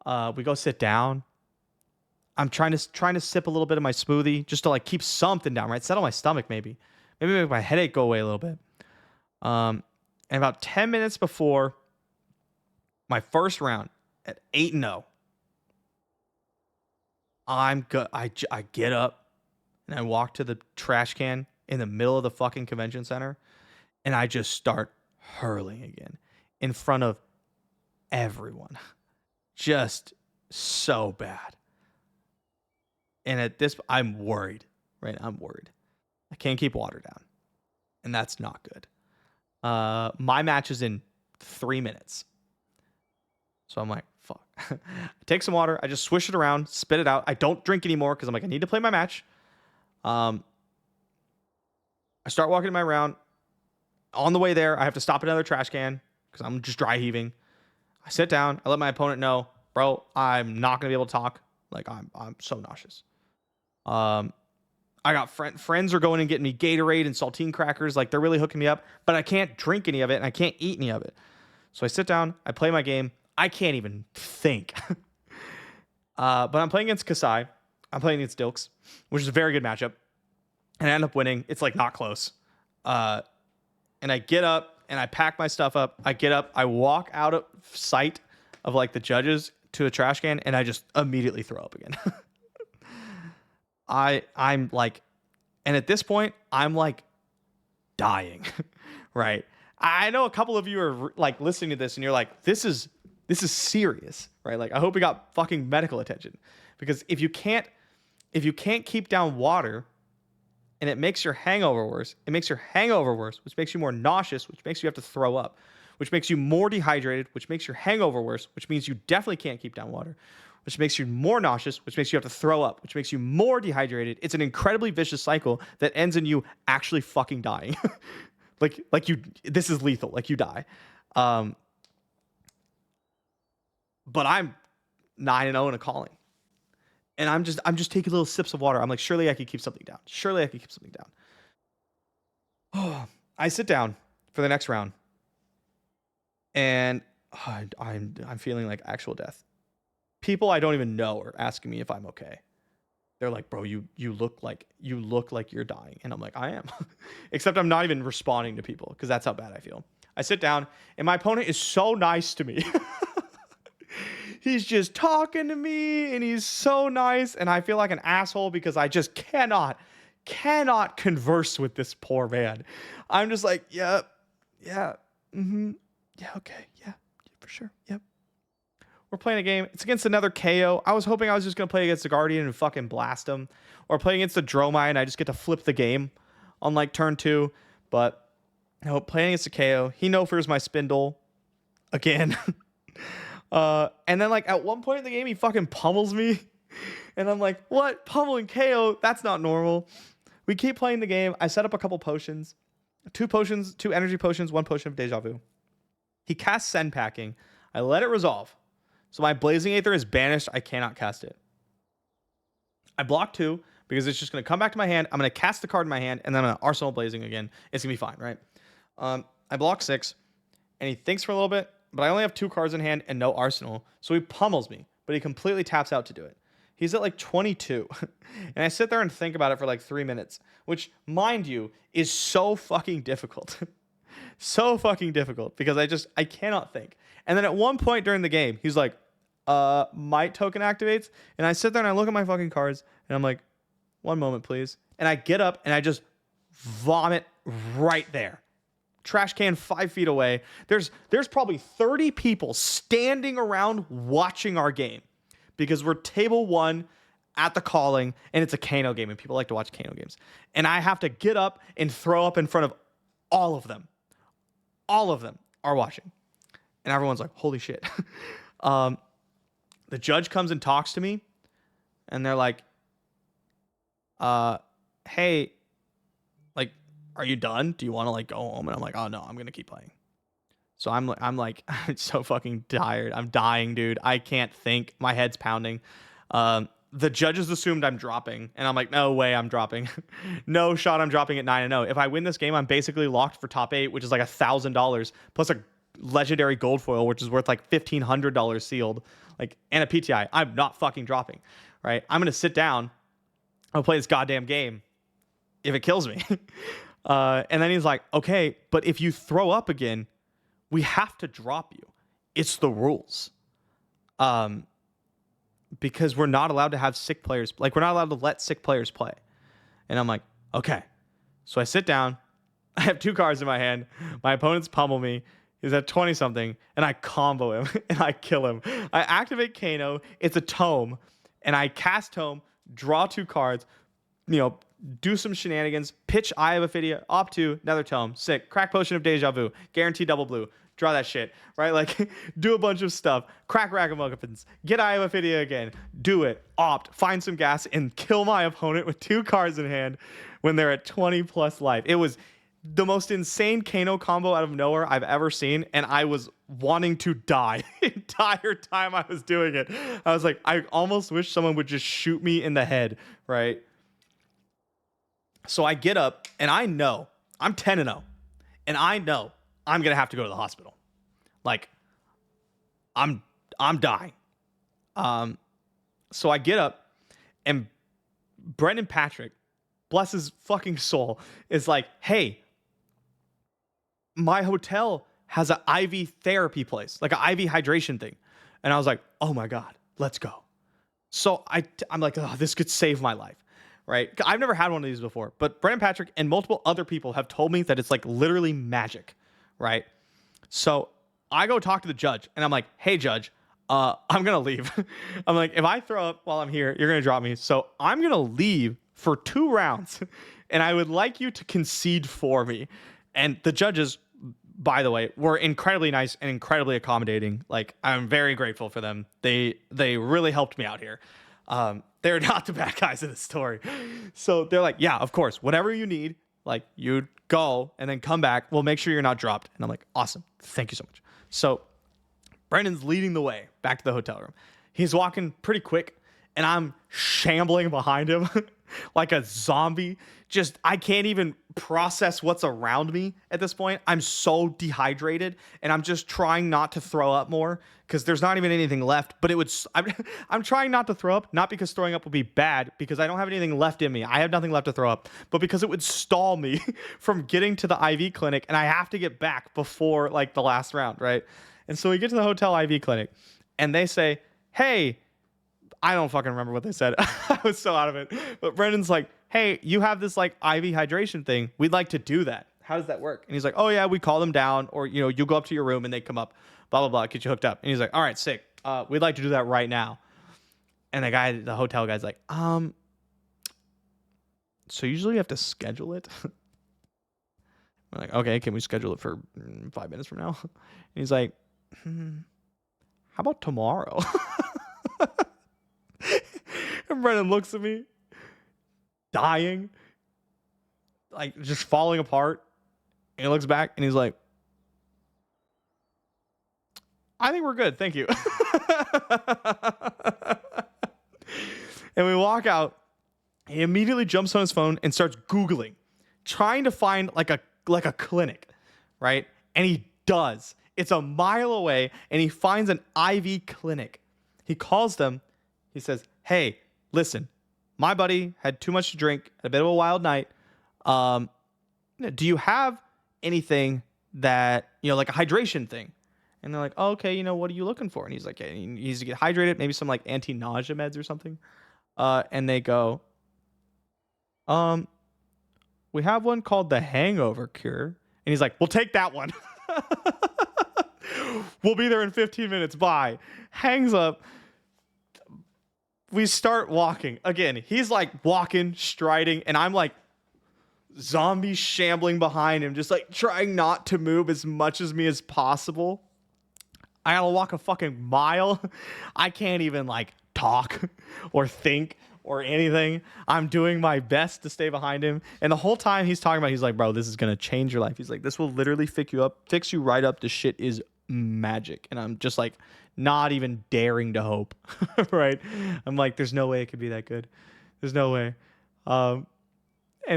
We go sit down. I'm trying to sip a little bit of my smoothie just to like keep something down, right? Settle my stomach, maybe make my headache go away a little bit. And about 10 minutes before my first round at 8-0, I'm good. I get up and I walk to the trash can in the middle of the fucking convention center, and I just start hurling again in front of everyone. Just so bad. And at this, I'm worried, right? I'm worried. I can't keep water down, and that's not good. My match is in 3 minutes. So I'm like, fuck. I take some water. I just swish it around, spit it out. I don't drink anymore because I'm like, I need to play my match. I start walking my round. On the way there, I have to stop at another trash can because I'm just dry heaving. I sit down. I let my opponent know, bro, I'm not going to be able to talk. Like, I'm so nauseous. I got friends are going and getting me Gatorade and saltine crackers. Like, they're really hooking me up, but I can't drink any of it and I can't eat any of it. So I sit down, I play my game. I can't even think. But I'm playing against Kasai. I'm playing against Dilks, which is a very good matchup. And I end up winning. It's like not close. And I get up and I pack my stuff up. I get up, I walk out of sight of like the judges to a trash can, and I just immediately throw up again. I'm like, and at this point, I'm like dying, right? I know a couple of you are like listening to this and you're like, this is serious, right? Like, I hope we got fucking medical attention, because if you can't keep down water and it makes your hangover worse, which makes you more nauseous, which makes you have to throw up, which makes you more dehydrated, which makes your hangover worse, which means you definitely can't keep down water, which makes you more nauseous, which makes you have to throw up, which makes you more dehydrated. It's an incredibly vicious cycle that ends in you actually fucking dying. This is lethal. Like, you die. But I'm 9-0 in a calling. And I'm just taking little sips of water. I'm like, surely I could keep something down. I sit down for the next round, and I'm feeling like actual death. People I don't even know are asking me if I'm okay. They're like, bro, you look like you're dying. And I'm like, I am. Except I'm not even responding to people because that's how bad I feel. I sit down, and my opponent is so nice to me. He's just talking to me, and he's so nice, and I feel like an asshole because I just cannot converse with this poor man. I'm just like, yeah, okay, yeah, for sure, yep. We're playing a game. It's against another KO. I was hoping I was just going to play against the Guardian and fucking blast him, or play against the Dromai and I just get to flip the game on like turn 2, but no, playing against the KO. He no-fears my Spindle again. And then like at one point in the game, he fucking pummels me. And I'm like, what? Pummeling KO? That's not normal. We keep playing the game. I set up a couple potions. 2 energy potions, 1 potion of Deja Vu. He casts Send Packing. I let it resolve. So my Blazing Aether is banished. I cannot cast it. I block 2 because it's just going to come back to my hand. I'm going to cast the card in my hand, and then I'm going to Arsenal Blazing again. It's going to be fine, right? I block 6, and he thinks for a little bit, but I only have 2 cards in hand and no Arsenal. So he pummels me, but he completely taps out to do it. He's at like 22. And I sit there and think about it for like 3 minutes, which, mind you, is so fucking difficult. So fucking difficult because I cannot think. And then at one point during the game, he's like, Might token activates. And I sit there and I look at my fucking cards and I'm like, 1 moment, please. And I get up and I just vomit right there. Trash can 5 feet away. There's probably 30 people standing around watching our game because we're table 1 at the calling, and it's a Kano game, and people like to watch Kano games. And I have to get up and throw up in front of all of them. All of them are watching. And everyone's like, holy shit. The judge comes and talks to me, and they're like, hey, like, are you done? Do you want to like go home? And I'm like, oh no, I'm gonna keep playing. So I'm like, I'm so fucking tired. I'm dying, dude. I can't think. My head's pounding. The judges assumed I'm dropping, and I'm like, no way, I'm dropping. No shot, I'm dropping at 9-0. If I win this game, I'm basically locked for top 8, which is like $1,000 plus a legendary gold foil, which is worth like $1,500 sealed, like, and a PTI. I'm not fucking dropping, right? I'm going to sit down. I'll play this goddamn game if it kills me. And then he's like, okay, but if you throw up again, we have to drop you. It's the rules. Because we're not allowed to have sick players. Like, we're not allowed to let sick players play. And I'm like, okay. So I sit down. I have 2 cards in my hand. My opponents pummel me. He's at 20-something. And I combo him. And I kill him. I activate Kano. It's a tome. And I cast tome. Draw 2 cards. You know, do some shenanigans. Pitch Eye of Ophidia. Opt 2. Another tome. Sick. Crack Potion of Deja Vu. Guarantee double blue. Draw that shit, right? Like, do a bunch of stuff. Crack Ragamuffins. Get Eye of Ophidia again. Do it. Opt. Find some gas and kill my opponent with 2 cards in hand when they're at 20 plus life. It was the most insane Kano combo out of nowhere I've ever seen, and I was wanting to die the entire time I was doing it. I was like, I almost wish someone would just shoot me in the head, right? So I get up, and I know I'm 10-0, and I know I'm gonna have to go to the hospital. Like, I'm dying. So I get up, and Brendan Patrick, bless his fucking soul, is like, hey, my hotel has an IV therapy place, like an IV hydration thing. And I was like, oh my God, let's go. So I'm like, oh, this could save my life, right? I've never had one of these before, but Brendan Patrick and multiple other people have told me that it's like literally magic, right? So I go talk to the judge, and I'm like, hey, judge, I'm going to leave. I'm like, if I throw up while I'm here, you're going to drop me. So I'm going to leave for 2 rounds, and I would like you to concede for me. And the judges, by the way, were incredibly nice and incredibly accommodating. Like, I'm very grateful for them. They really helped me out here. They're not the bad guys in the story. So they're like, yeah, of course, whatever you need, like, you go and then come back. We'll make sure you're not dropped. And I'm like, awesome. Thank you so much. So Brendan's leading the way back to the hotel room. He's walking pretty quick, and I'm shambling behind him like a zombie. Just, I can't even process what's around me at this point. I'm so dehydrated, and I'm just trying not to throw up more because there's not even anything left. But I'm trying not to throw up, not because throwing up would be bad, because I don't have anything left in me. I have nothing left to throw up, but because it would stall me from getting to the IV clinic, and I have to get back before like the last round, right? And so we get to the hotel IV clinic, and they say, hey, I don't fucking remember what they said. I was so out of it. But Brendan's like, hey, you have this like IV hydration thing. We'd like to do that. How does that work? And he's like, oh yeah, we call them down, or, you know, you go up to your room and they come up, blah, blah, blah, get you hooked up. And he's like, all right, sick. We'd like to do that right now. And the hotel guy's like, so usually you have to schedule it. I'm like, okay, can we schedule it for 5 minutes from now? And he's like, how about tomorrow? And Brendan looks at me, dying, like just falling apart. And he looks back and he's like, I think we're good. Thank you. And we walk out. He immediately jumps on his phone and starts Googling, trying to find like a clinic, right? And he does. It's a mile away, and he finds an IV clinic. He calls them. He says, hey, listen, my buddy had too much to drink, had a bit of a wild night. Do you have anything that, you know, like a hydration thing? And they're like, oh, okay, you know, what are you looking for? And he's like, yeah, he needs to get hydrated, maybe some like anti-nausea meds or something. And they go, we have one called the hangover cure. And he's like, we'll take that one. We'll be there in 15 minutes. Bye. Hangs up. We start walking. Again, he's like walking, striding, and I'm like zombie shambling behind him, just like trying not to move as much as me as possible. I gotta walk a fucking mile. I can't even like talk or think or anything. I'm doing my best to stay behind him. And the whole time he's talking about, he's like, bro, this is gonna change your life. He's like, this will literally fix you right up. This shit is magic. And I'm just like, not even daring to hope. Right? I'm like, there's no way it could be that good. There's no way. And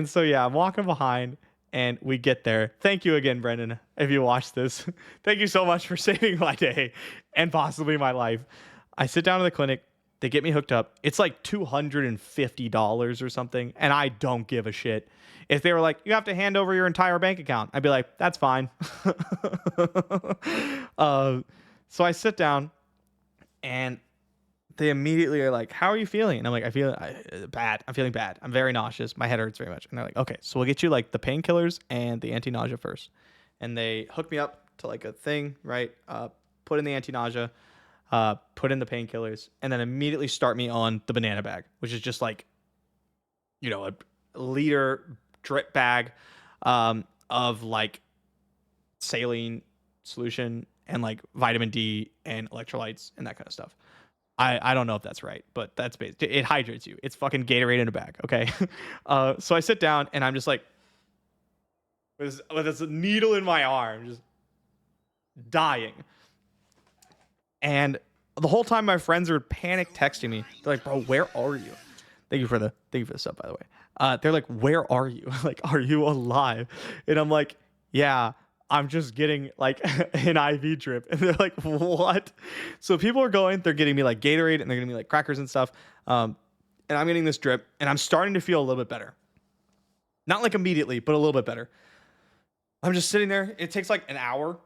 so yeah, I'm walking behind, And we get there. Thank you again, Brendan, if you watch this. Thank you so much for saving my day and possibly my life. I sit down in the clinic. They get me hooked up. It's like $250 or something, and I don't give a shit. If they were like, you have to hand over your entire bank account, I'd be like, that's fine. So I sit down, and they immediately are like, how are you feeling? And I'm like, I feel bad. I'm feeling bad. I'm very nauseous. My head hurts very much. And they're like, okay, so we'll get you like the painkillers and the anti-nausea first. And they hook me up to like a thing, right? Put in the anti-nausea, put in the painkillers, and then immediately start me on the banana bag, which is just like, you know, a liter drip bag of like saline solution and like vitamin D and electrolytes and that kind of stuff. I don't know if that's right, but that's based. It hydrates you. It's fucking Gatorade in a bag. Okay. So I sit down and I'm just like, with this needle in my arm, just dying. And the whole time my friends are panic texting me. They're like, bro, where are you? Thank you for the sub, by the way. They're like, where are you? Like, are you alive? And I'm like, yeah, I'm just getting like an IV drip. And they're like, what? So people are going, they're getting me like Gatorade and they're getting me like crackers and stuff. And I'm getting this drip and I'm starting to feel a little bit better. Not like immediately, but a little bit better. I'm just sitting there. It takes like an hour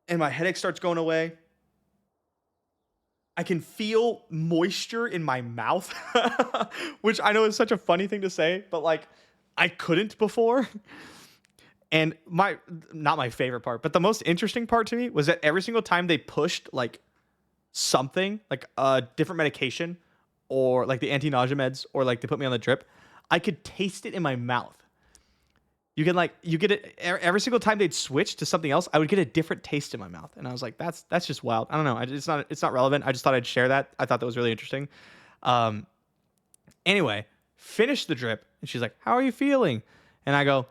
and my headache starts going away. I can feel moisture in my mouth, which I know is such a funny thing to say, but like I couldn't before. And not my favorite part, but the most interesting part to me was that every single time they pushed like something, like a different medication or like the anti-nausea meds or like they put me on the drip, I could taste it in my mouth. You get it every single time they'd switch to something else, I would get a different taste in my mouth. And I was like, that's just wild. I don't know. It's not relevant. I just thought I'd share that. I thought that was really interesting. Anyway, finished the drip and she's like, how are you feeling? And I go,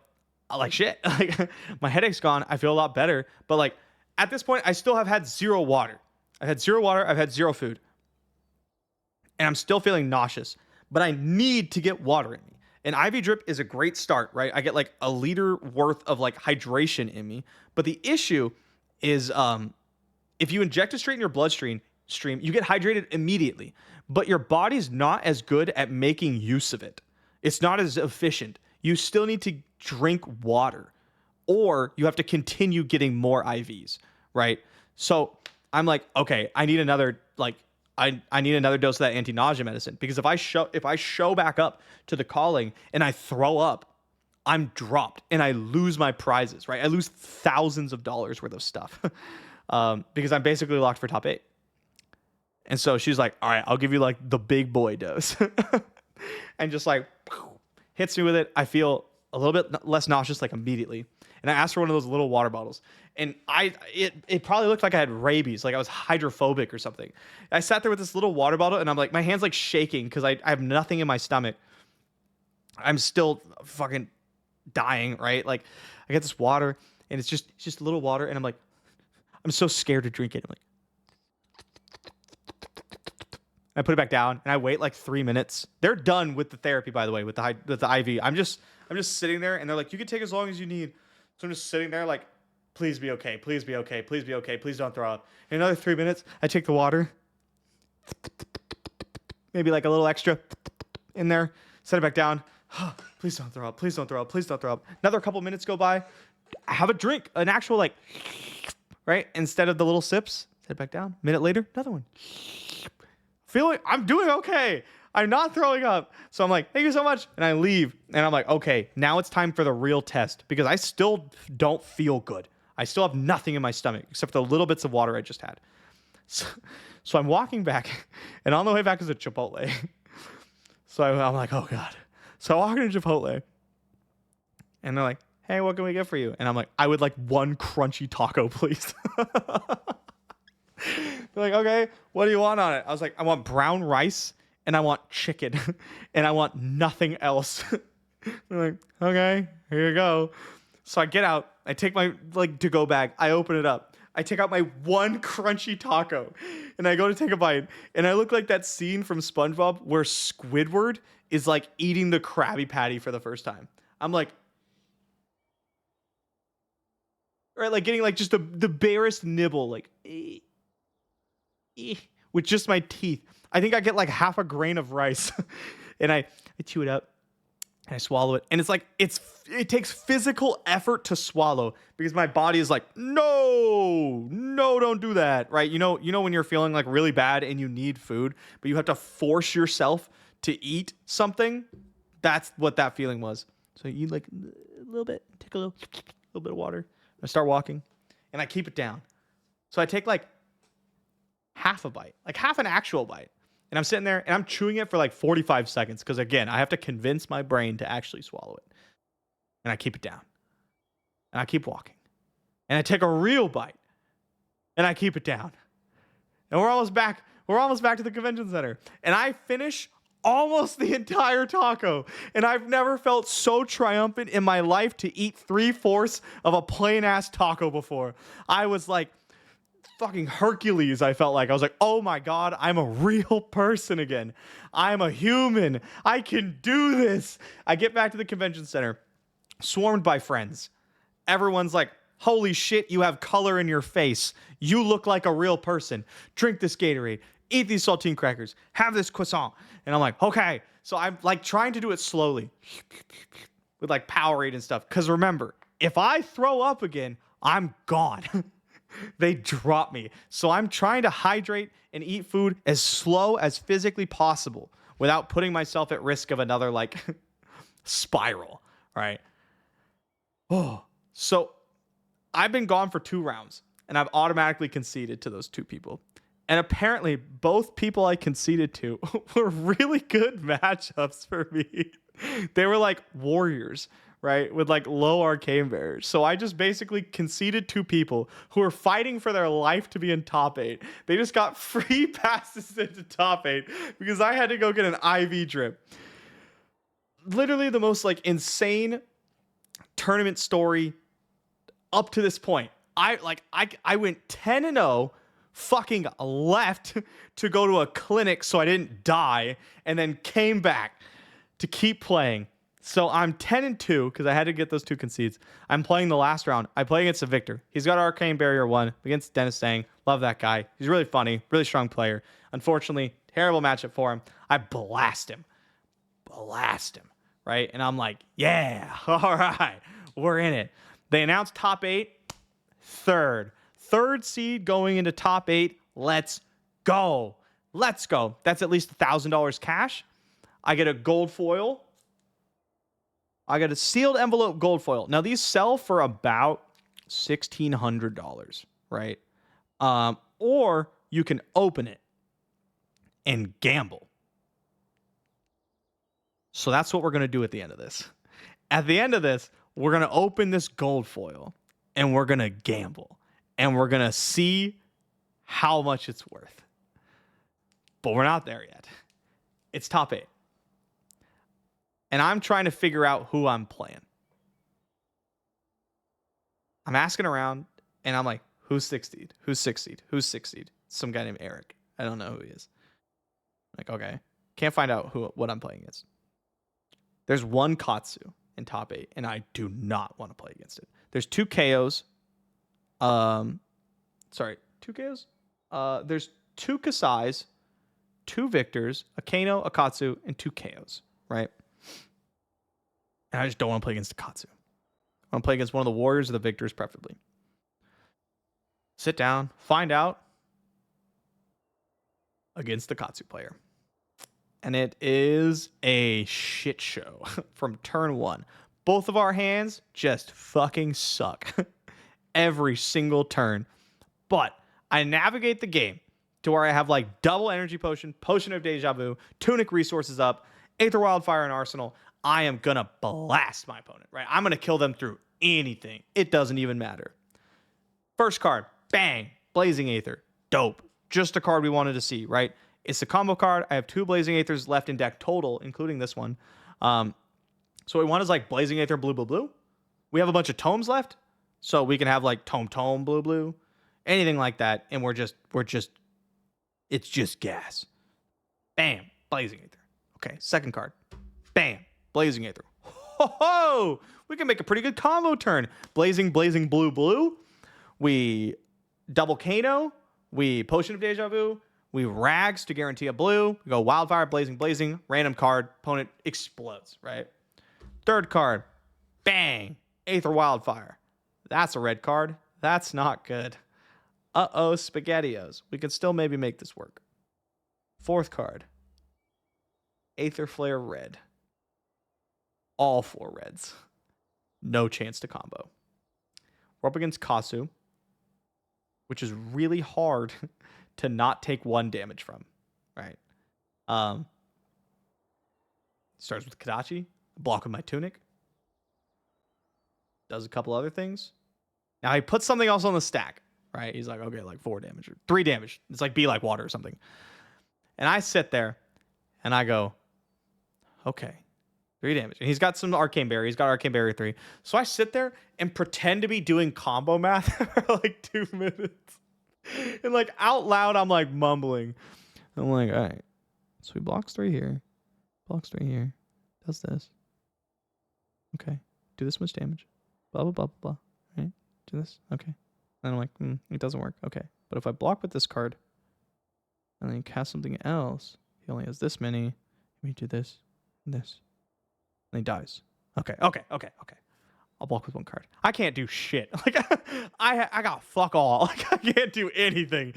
like shit, like my headache's gone. I feel a lot better. But like at this point, I still have had zero water. I've had zero water. I've had zero food. And I'm still feeling nauseous, but I need to get water in me. An IV drip is a great start, right? I get like a liter worth of like hydration in me. But the issue is if you inject it straight in your bloodstream, you get hydrated immediately. But your body's not as good at making use of it. It's not as efficient. You still need to drink water or you have to continue getting more IVs, right? So I'm like, okay, I need another like I need another dose of that anti-nausea medicine because if I show back up to the calling and I throw up, I'm dropped and I lose my prizes, right? I lose thousands of dollars worth of stuff because I'm basically locked for top 8. And so she's like, all right, I'll give you like the big boy dose and just like hits me with it. I feel a little bit less nauseous like immediately. And I asked for one of those little water bottles. And it probably looked like I had rabies, like I was hydrophobic or something. I sat there with this little water bottle and I'm like, my hand's like shaking because I have nothing in my stomach. I'm still fucking dying, right? Like I get this water and it's just a little water and I'm like, I'm so scared to drink it. I'm like, I put it back down and I wait like 3 minutes. They're done with the therapy, by the way, with the IV. I'm just sitting there and they're like, you can take as long as you need. So I'm just sitting there like, please be okay. Please be okay. Please be okay. Please don't throw up. In another 3 minutes, I take the water, maybe like a little extra in there, set it back down. Please don't throw up. Please don't throw up. Please don't throw up. Another couple minutes go by. I have a drink, an actual like, right? Instead of the little sips, set it back down. Minute later, another one. Feeling, I'm doing okay. I'm not throwing up. So I'm like, thank you so much. And I leave. And I'm like, okay, now it's time for the real test because I still don't feel good. I still have nothing in my stomach except for the little bits of water I just had. So I'm walking back. And on the way back is a Chipotle. So I'm like, oh, God. So I walk into Chipotle. And they're like, hey, what can we get for you? And I'm like, I would like one crunchy taco, please. They're like, okay, what do you want on it? I was like, I want brown rice and I want chicken and I want nothing else. They're like, okay, here you go. So I get out, I take my like to-go bag, I open it up, I take out my one crunchy taco and I go to take a bite and I look like that scene from SpongeBob where Squidward is like eating the Krabby Patty for the first time. I'm like, right? Like getting like just the barest nibble, like with just my teeth. I think I get like half a grain of rice and I chew it up and I swallow it. And it's like, it takes physical effort to swallow because my body is like, no, don't do that. Right. You know, when you're feeling like really bad and you need food, but you have to force yourself to eat something. That's what that feeling was. So you like a little bit, take a little bit of water. I start walking and I keep it down. So I take like half a bite, like half an actual bite. And I'm sitting there and I'm chewing it for like 45 seconds. Because again, I have to convince my brain to actually swallow it. And I keep it down. And I keep walking. And I take a real bite. And I keep it down. And we're almost back. We're almost back to the convention center. And I finish almost the entire taco. And I've never felt so triumphant in my life to eat 3/4 of a plain ass taco before. I was like fucking Hercules. I felt like I was like, oh my God, I'm a real person again. I'm a human. I can do this. I get back to the convention center, swarmed by friends. Everyone's like, holy shit, you have color in your face. You look like a real person. Drink this Gatorade. Eat these saltine crackers. Have this croissant. And I'm like, okay. So I'm like trying to do it slowly with like Powerade and stuff. Because remember, if I throw up again, I'm gone. They drop me. So I'm trying to hydrate and eat food as slow as physically possible without putting myself at risk of another like spiral, right? Oh, so I've been gone for 2 rounds and I've automatically conceded to those 2 people. And apparently both people I conceded to were really good matchups for me. They were like warriors, right? With like low arcane barriers. So I just basically conceded 2 people who were fighting for their life to be in top 8. They just got free passes into top 8 because I had to go get an IV drip. Literally the most like insane tournament story up to this point. I went 10-0, fucking left to go to a clinic so I didn't die, and then came back to keep playing. So I'm 10-2 because I had to get those 2 concedes. I'm playing the last round. I play against a Victor. He's got Arcane Barrier 1 against Dennis Sang. Love that guy. He's really funny, really strong player. Unfortunately, terrible matchup for him. I blast him, right? And I'm like, yeah, all right, we're in it. They announced top 8, third seed going into top 8. Let's go. That's at least $1,000 cash. I get a gold foil. I got a sealed envelope gold foil. Now these sell for about $1,600, right? Or you can open it and gamble. So that's what we're going to do at the end of this. At the end of this, we're going to open this gold foil and we're going to gamble and we're going to see how much it's worth. But we're not there yet. It's top 8. And I'm trying to figure out who I'm playing. I'm asking around, and I'm like, who's 6th seed? Who's 6th seed? Who's 6th seed? Some guy named Eric. I don't know who he is. I'm like, okay. Can't find out what I'm playing against. There's 1 Katsu in top 8, and I do not want to play against it. There's 2 KOs. 2 KOs? There's 2 Kasais, 2 Victors, a Kano, a Katsu, and 2 KOs, right? And I just don't want to play against the Katsu. I want to play against one of the warriors or the Victors, preferably. Sit down, find out against the Katsu player. And it is a shit show from turn 1. Both of our hands just fucking suck. Every single turn. But I navigate the game to where I have like double energy potion, potion of deja vu, tunic resources up, Aether Wildfire and Arsenal. I am going to blast my opponent, right? I'm going to kill them through anything. It doesn't even matter. First card, bang, Blazing Aether. Dope. Just a card we wanted to see, right? It's a combo card. I have 2 Blazing Aethers left in deck total, including this one. So what we want is like Blazing Aether, blue, blue, blue. We have a bunch of tomes left, so we can have like tome, blue, blue, anything like that. And it's just gas. Bam, Blazing Aether. Okay, second card. Bam, Blazing Aether. Ho ho! We can make a pretty good combo turn. Blazing, blue, blue. We double Kano. We Potion of Deja Vu. We Rags to guarantee a blue. We go Wildfire, Blazing, random card. Opponent explodes, right? Third card, bang, Aether Wildfire. That's a red card. That's not good. Uh-oh, SpaghettiOs. We can still maybe make this work. Fourth card, Aether Flare red. All 4 reds. No chance to combo. We're up against Kasu, which is really hard to not take 1 damage from, right? Starts with Kadachi, block with my Tunic. Does a couple other things. Now he puts something else on the stack, right? He's like, okay, like 4 damage or 3 damage. It's like Be Like Water or something. And I sit there and I go, okay, 3 damage. And he's got some Arcane Berry. He's got Arcane Berry 3. So I sit there and pretend to be doing combo math for like 2 minutes. And like out loud, I'm like mumbling. I'm like, all right. So he blocks 3 here. Blocks 3 here. Does this. Okay. Do this much damage. Blah, blah, blah, blah, blah. Right? Do this. Okay. And I'm like, it doesn't work. Okay. But if I block with this card and then cast something else, he only has this many. Let me do this and this. And he dies. Okay. I'll block with 1 card. I can't do shit. Like I got fuck all. Like I can't do anything.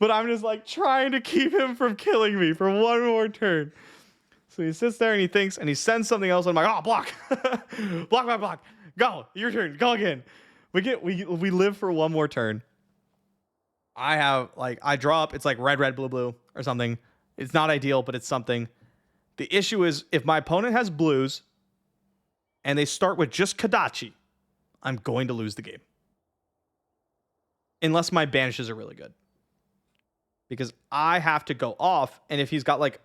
But I'm just like trying to keep him from killing me for 1 more turn. So he sits there and he thinks and he sends something else. And I'm like, oh, block. block. Go. Your turn. Go again. We live for 1 more turn. I draw up, it's like red, blue, or something. It's not ideal, but it's something. The issue is if my opponent has blues and they start with just Kadachi, I'm going to lose the game. Unless my banishes are really good. Because I have to go off, and if he's got like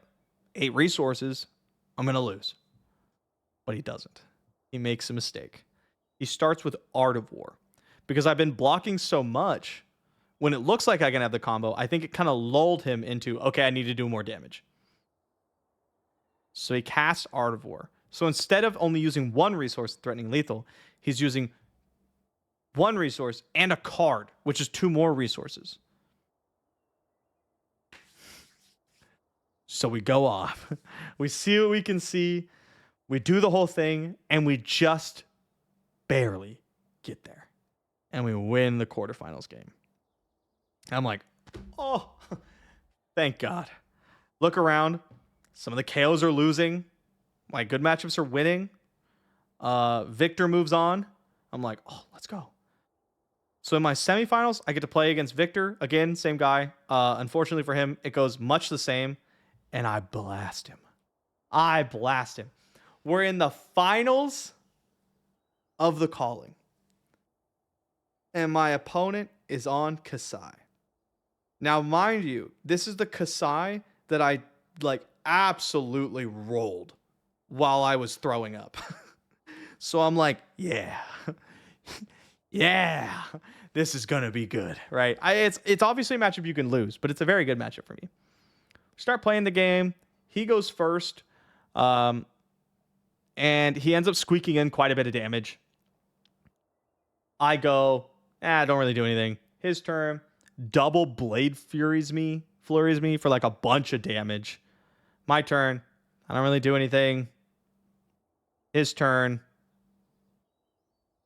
8 resources, I'm going to lose. But he doesn't. He makes a mistake. He starts with Art of War. Because I've been blocking so much, when it looks like I can have the combo, I think it kind of lulled him into, okay, I need to do more damage. So he casts Art of War. So instead of only using 1 resource threatening lethal, he's using 1 resource and a card, which is 2 more resources. So we go off. We see what we can see. We do the whole thing, and we just barely get there. And we win the quarterfinals game. I'm like, oh, thank God. Look around. Some of the KOs are losing. My good matchups are winning. Victor moves on. I'm like, oh, let's go. So in my semifinals, I get to play against Victor. Again, same guy. Unfortunately for him, it goes much the same. And I blast him. We're in the finals of the calling. And my opponent is on Kasai. Now, mind you, this is the Kasai that I like absolutely rolled while I was throwing up. So I'm like, yeah, this is going to be good, right? It's obviously a matchup you can lose, but it's a very good matchup for me. Start playing the game. He goes first, and he ends up squeaking in quite a bit of damage. I go, I don't really do anything. His turn, double Blade flurries me for like a bunch of damage. My turn, I don't really do anything. His turn,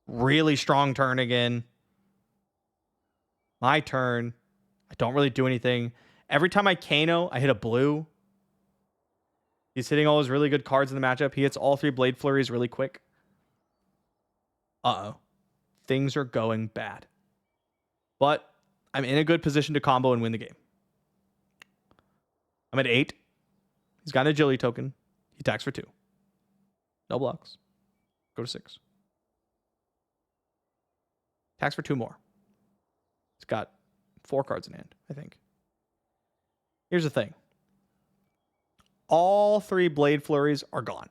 really strong turn again. My turn, I don't really do anything. Every time I Kano, I hit a blue. He's hitting all his really good cards in the matchup. He hits all 3 Blade Flurries really quick. Uh-oh. Things are going bad. But I'm in a good position to combo and win the game. I'm at 8. He's got an agility token. He attacks for 2. No blocks. Go to 6. Attacks for 2 more. He's got 4 cards in hand, I think. Here's the thing. All 3 Blade Flurries are gone.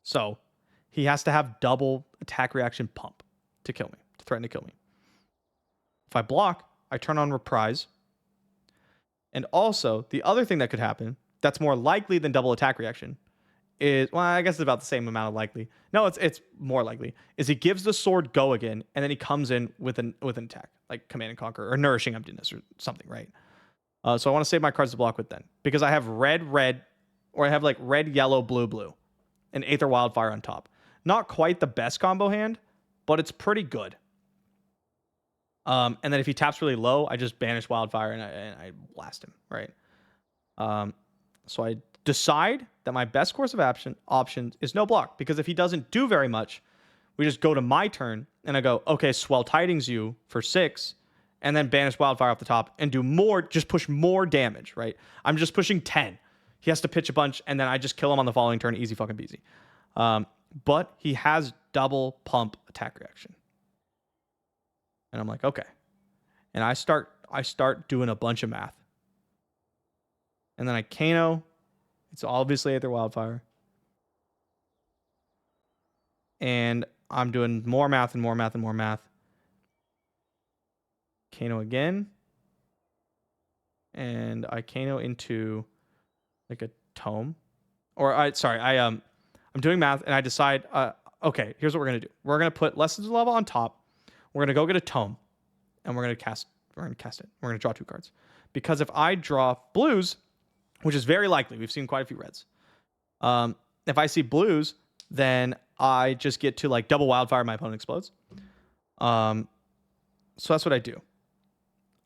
So he has to have double attack reaction pump to kill me, to threaten to kill me. If I block, I turn on Reprise. And also, the other thing that could happen, that's more likely than double attack reaction, is, well, I guess it's about the same amount of likely. No, it's more likely. Is he gives the sword go again, and then he comes in with an attack, like Command and Conquer or Nourishing Emptiness or something, right? So I want to save my cards to block with then, because I have red, or I have like red, yellow, blue, blue, and Aether Wildfire on top. Not quite the best combo hand, but it's pretty good. And then if he taps really low, I just banish Wildfire and I blast him, right? So I decide that my best course of options is no block, because if he doesn't do very much, we just go to my turn and I go, okay, Swell Tidings you for 6, and then banish Wildfire off the top and do more, just push more damage, right? I'm just pushing 10. He has to pitch a bunch, and then I just kill him on the following turn, easy fucking peasy. But he has double pump attack reaction. And I'm like, okay. And I start doing a bunch of math. And then I Kano. It's obviously Aether Wildfire. And I'm doing more math and more math and more math. Kano again. And I Kano into like a tome. I'm doing math and I decide, okay, here's what we're gonna do. We're gonna put Lessons of Lava on top. We're gonna go get a tome, and we're gonna cast it. We're gonna draw 2 cards. Because if I draw blues, which is very likely, we've seen quite a few reds. If I see blues, then I just get to like double Wildfire, my opponent explodes. So that's what I do.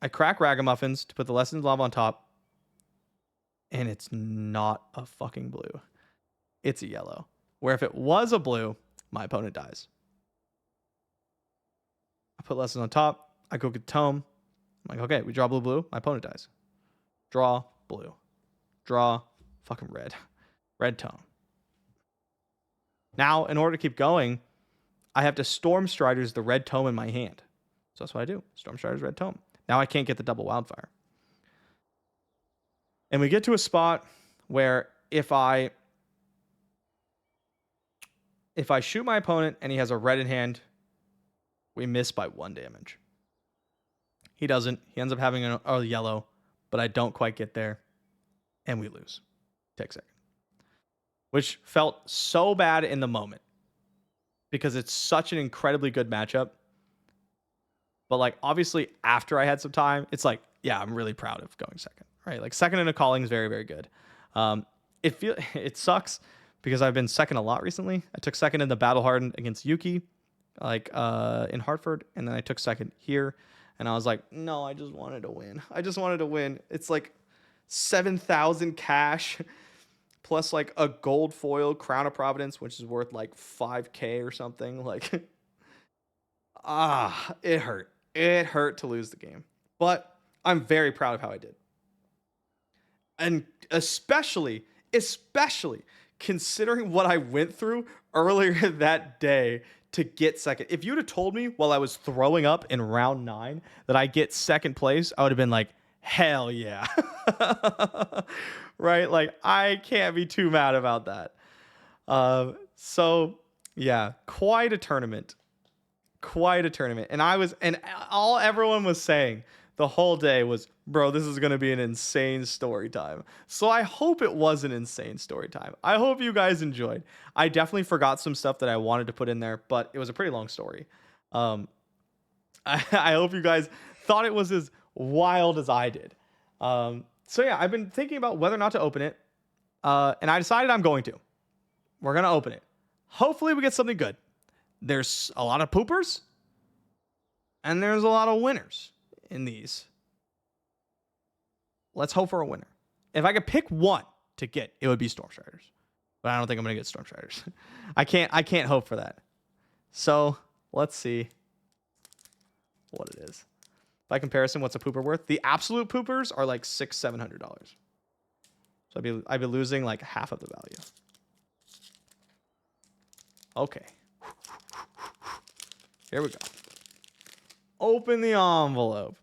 I crack Ragamuffins to put the Lessons of Lava on top, and it's not a fucking blue. It's a yellow. Where if it was a blue, my opponent dies. I put Lessons on top. I go get Tome. I'm like, okay, we draw blue, blue. My opponent dies. Draw blue. Draw fucking red. Red Tome. Now, in order to keep going, I have to Storm Striders the red Tome in my hand. So that's what I do. Storm Striders red Tome. Now I can't get the double Wildfire. And we get to a spot where if I shoot my opponent and he has a red in hand, we miss by 1 damage. He doesn't. He ends up having a yellow, but I don't quite get there. And we lose. Take second. Which felt so bad in the moment, because it's such an incredibly good matchup. But like, obviously, after I had some time, it's like, yeah, I'm really proud of going second, right? Like, second in a calling is very, very good. It sucks because I've been second a lot recently. I took second in the Battle Hardened against Yuki, like in Hartford, and then I took second here, and I was like, no, I just wanted to win. I just wanted to win. It's like 7,000 cash plus like a gold foil Crown of Providence, which is worth like 5K or something. Like, it hurt. It hurt to lose the game, but I'm very proud of how I did. And especially considering what I went through earlier that day to get second. If you'd have told me while I was throwing up in round 9 that I get second place, I would have been like, hell yeah. Right? Like, I can't be too mad about that. So yeah, quite a tournament. And all everyone was saying the whole day was, bro, this is going to be an insane story time. So I hope it was an insane story time. I hope you guys enjoyed. I definitely forgot some stuff that I wanted to put in there, but it was a pretty long story. I hope you guys thought it was as wild as I did. So yeah, I've been thinking about whether or not to open it. And I decided I'm going to. We're going to open it. Hopefully we get something good. There's a lot of poopers, and there's a lot of winners in these. Let's hope for a winner. If I could pick one to get, it would be Stormstriders. But I don't think I'm going to get Stormstriders. I can't hope for that. So let's see what it is. By comparison, what's a pooper worth? The absolute poopers are like $600-700. So I'd be losing like half of the value. Okay. Here we go. Open the envelope.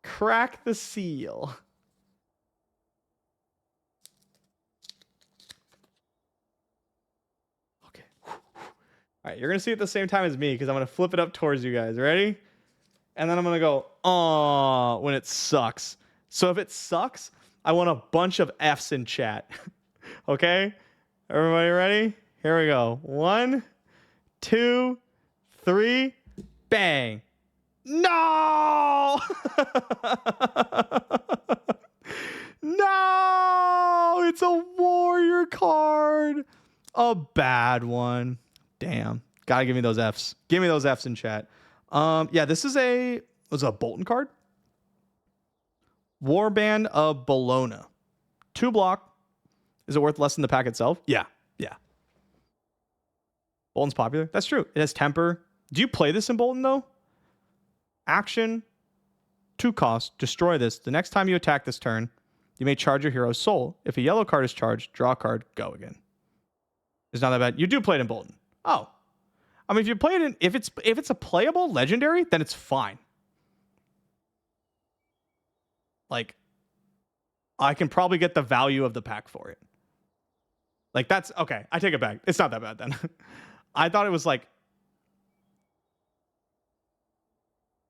Crack the seal. Okay. All right, you're going to see it at the same time as me because I'm going to flip it up towards you guys. Ready? And then I'm going to go, oh, when it sucks. So if it sucks, I want a bunch of Fs in chat. Okay, everybody ready? Here we go. 1, 2, 3, bang. No! No! It's a warrior card. A bad one. Damn. Gotta give me those Fs. Give me those Fs in chat. Yeah, this is was a Bolton card. Warband of Bologna. 2 block. Is it worth less than the pack itself? Yeah. Yeah. Bolton's popular. That's true. It has temper. Do you play this in Bolton though? Action. 2 cost. Destroy this. The next time you attack this turn, you may charge your hero's soul. If a yellow card is charged, draw a card, go again. It's not that bad. You do play it in Bolton. Oh. I mean, if you play it in, if it's a playable legendary, then it's fine. Like, I can probably get the value of the pack for it. Like, that's okay. I take it back. It's not that bad then. I thought it was like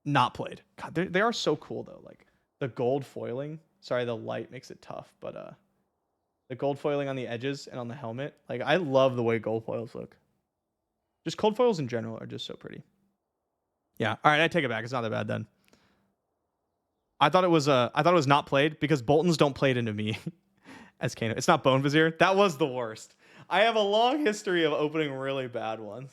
not played. God, they are so cool though. Like the gold foiling. Sorry, the light makes it tough, but the gold foiling on the edges and on the helmet. Like, I love the way gold foils look. Just gold foils in general are just so pretty. Yeah. All right, I take it back. It's not that bad then. I thought it was not played because Boltons don't play it into me as Kano. It's not Bone Vizier. That was the worst. I have a long history of opening really bad ones.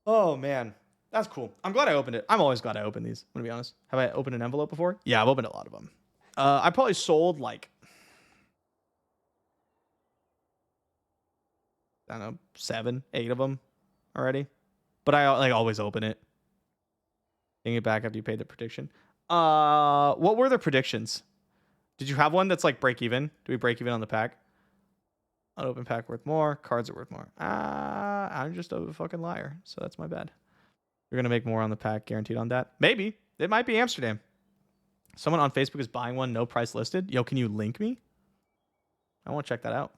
Oh man, that's cool. I'm glad I opened it. I'm always glad I open these. I'm gonna be honest. Have I opened an envelope before? Yeah, I've opened a lot of them. I probably sold like, I don't know, 7, 8 of them already. But I like always open it. Getting it back after you paid the prediction. What were the predictions? Did you have one that's like break even? Do we break even on the pack? Unopened pack worth more. Cards are worth more. I'm just a fucking liar. So that's my bad. You're going to make more on the pack, guaranteed on that? Maybe. It might be Amsterdam. Someone on Facebook is buying one, no price listed. Yo, can you link me? I want to check that out.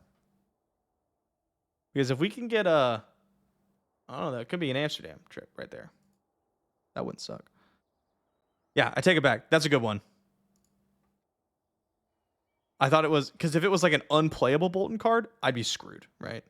Because if we can get I don't know, that could be an Amsterdam trip right there. That wouldn't suck. Yeah, I take it back. That's a good one. I thought it was, because if it was like an unplayable Bolton card, I'd be screwed, right?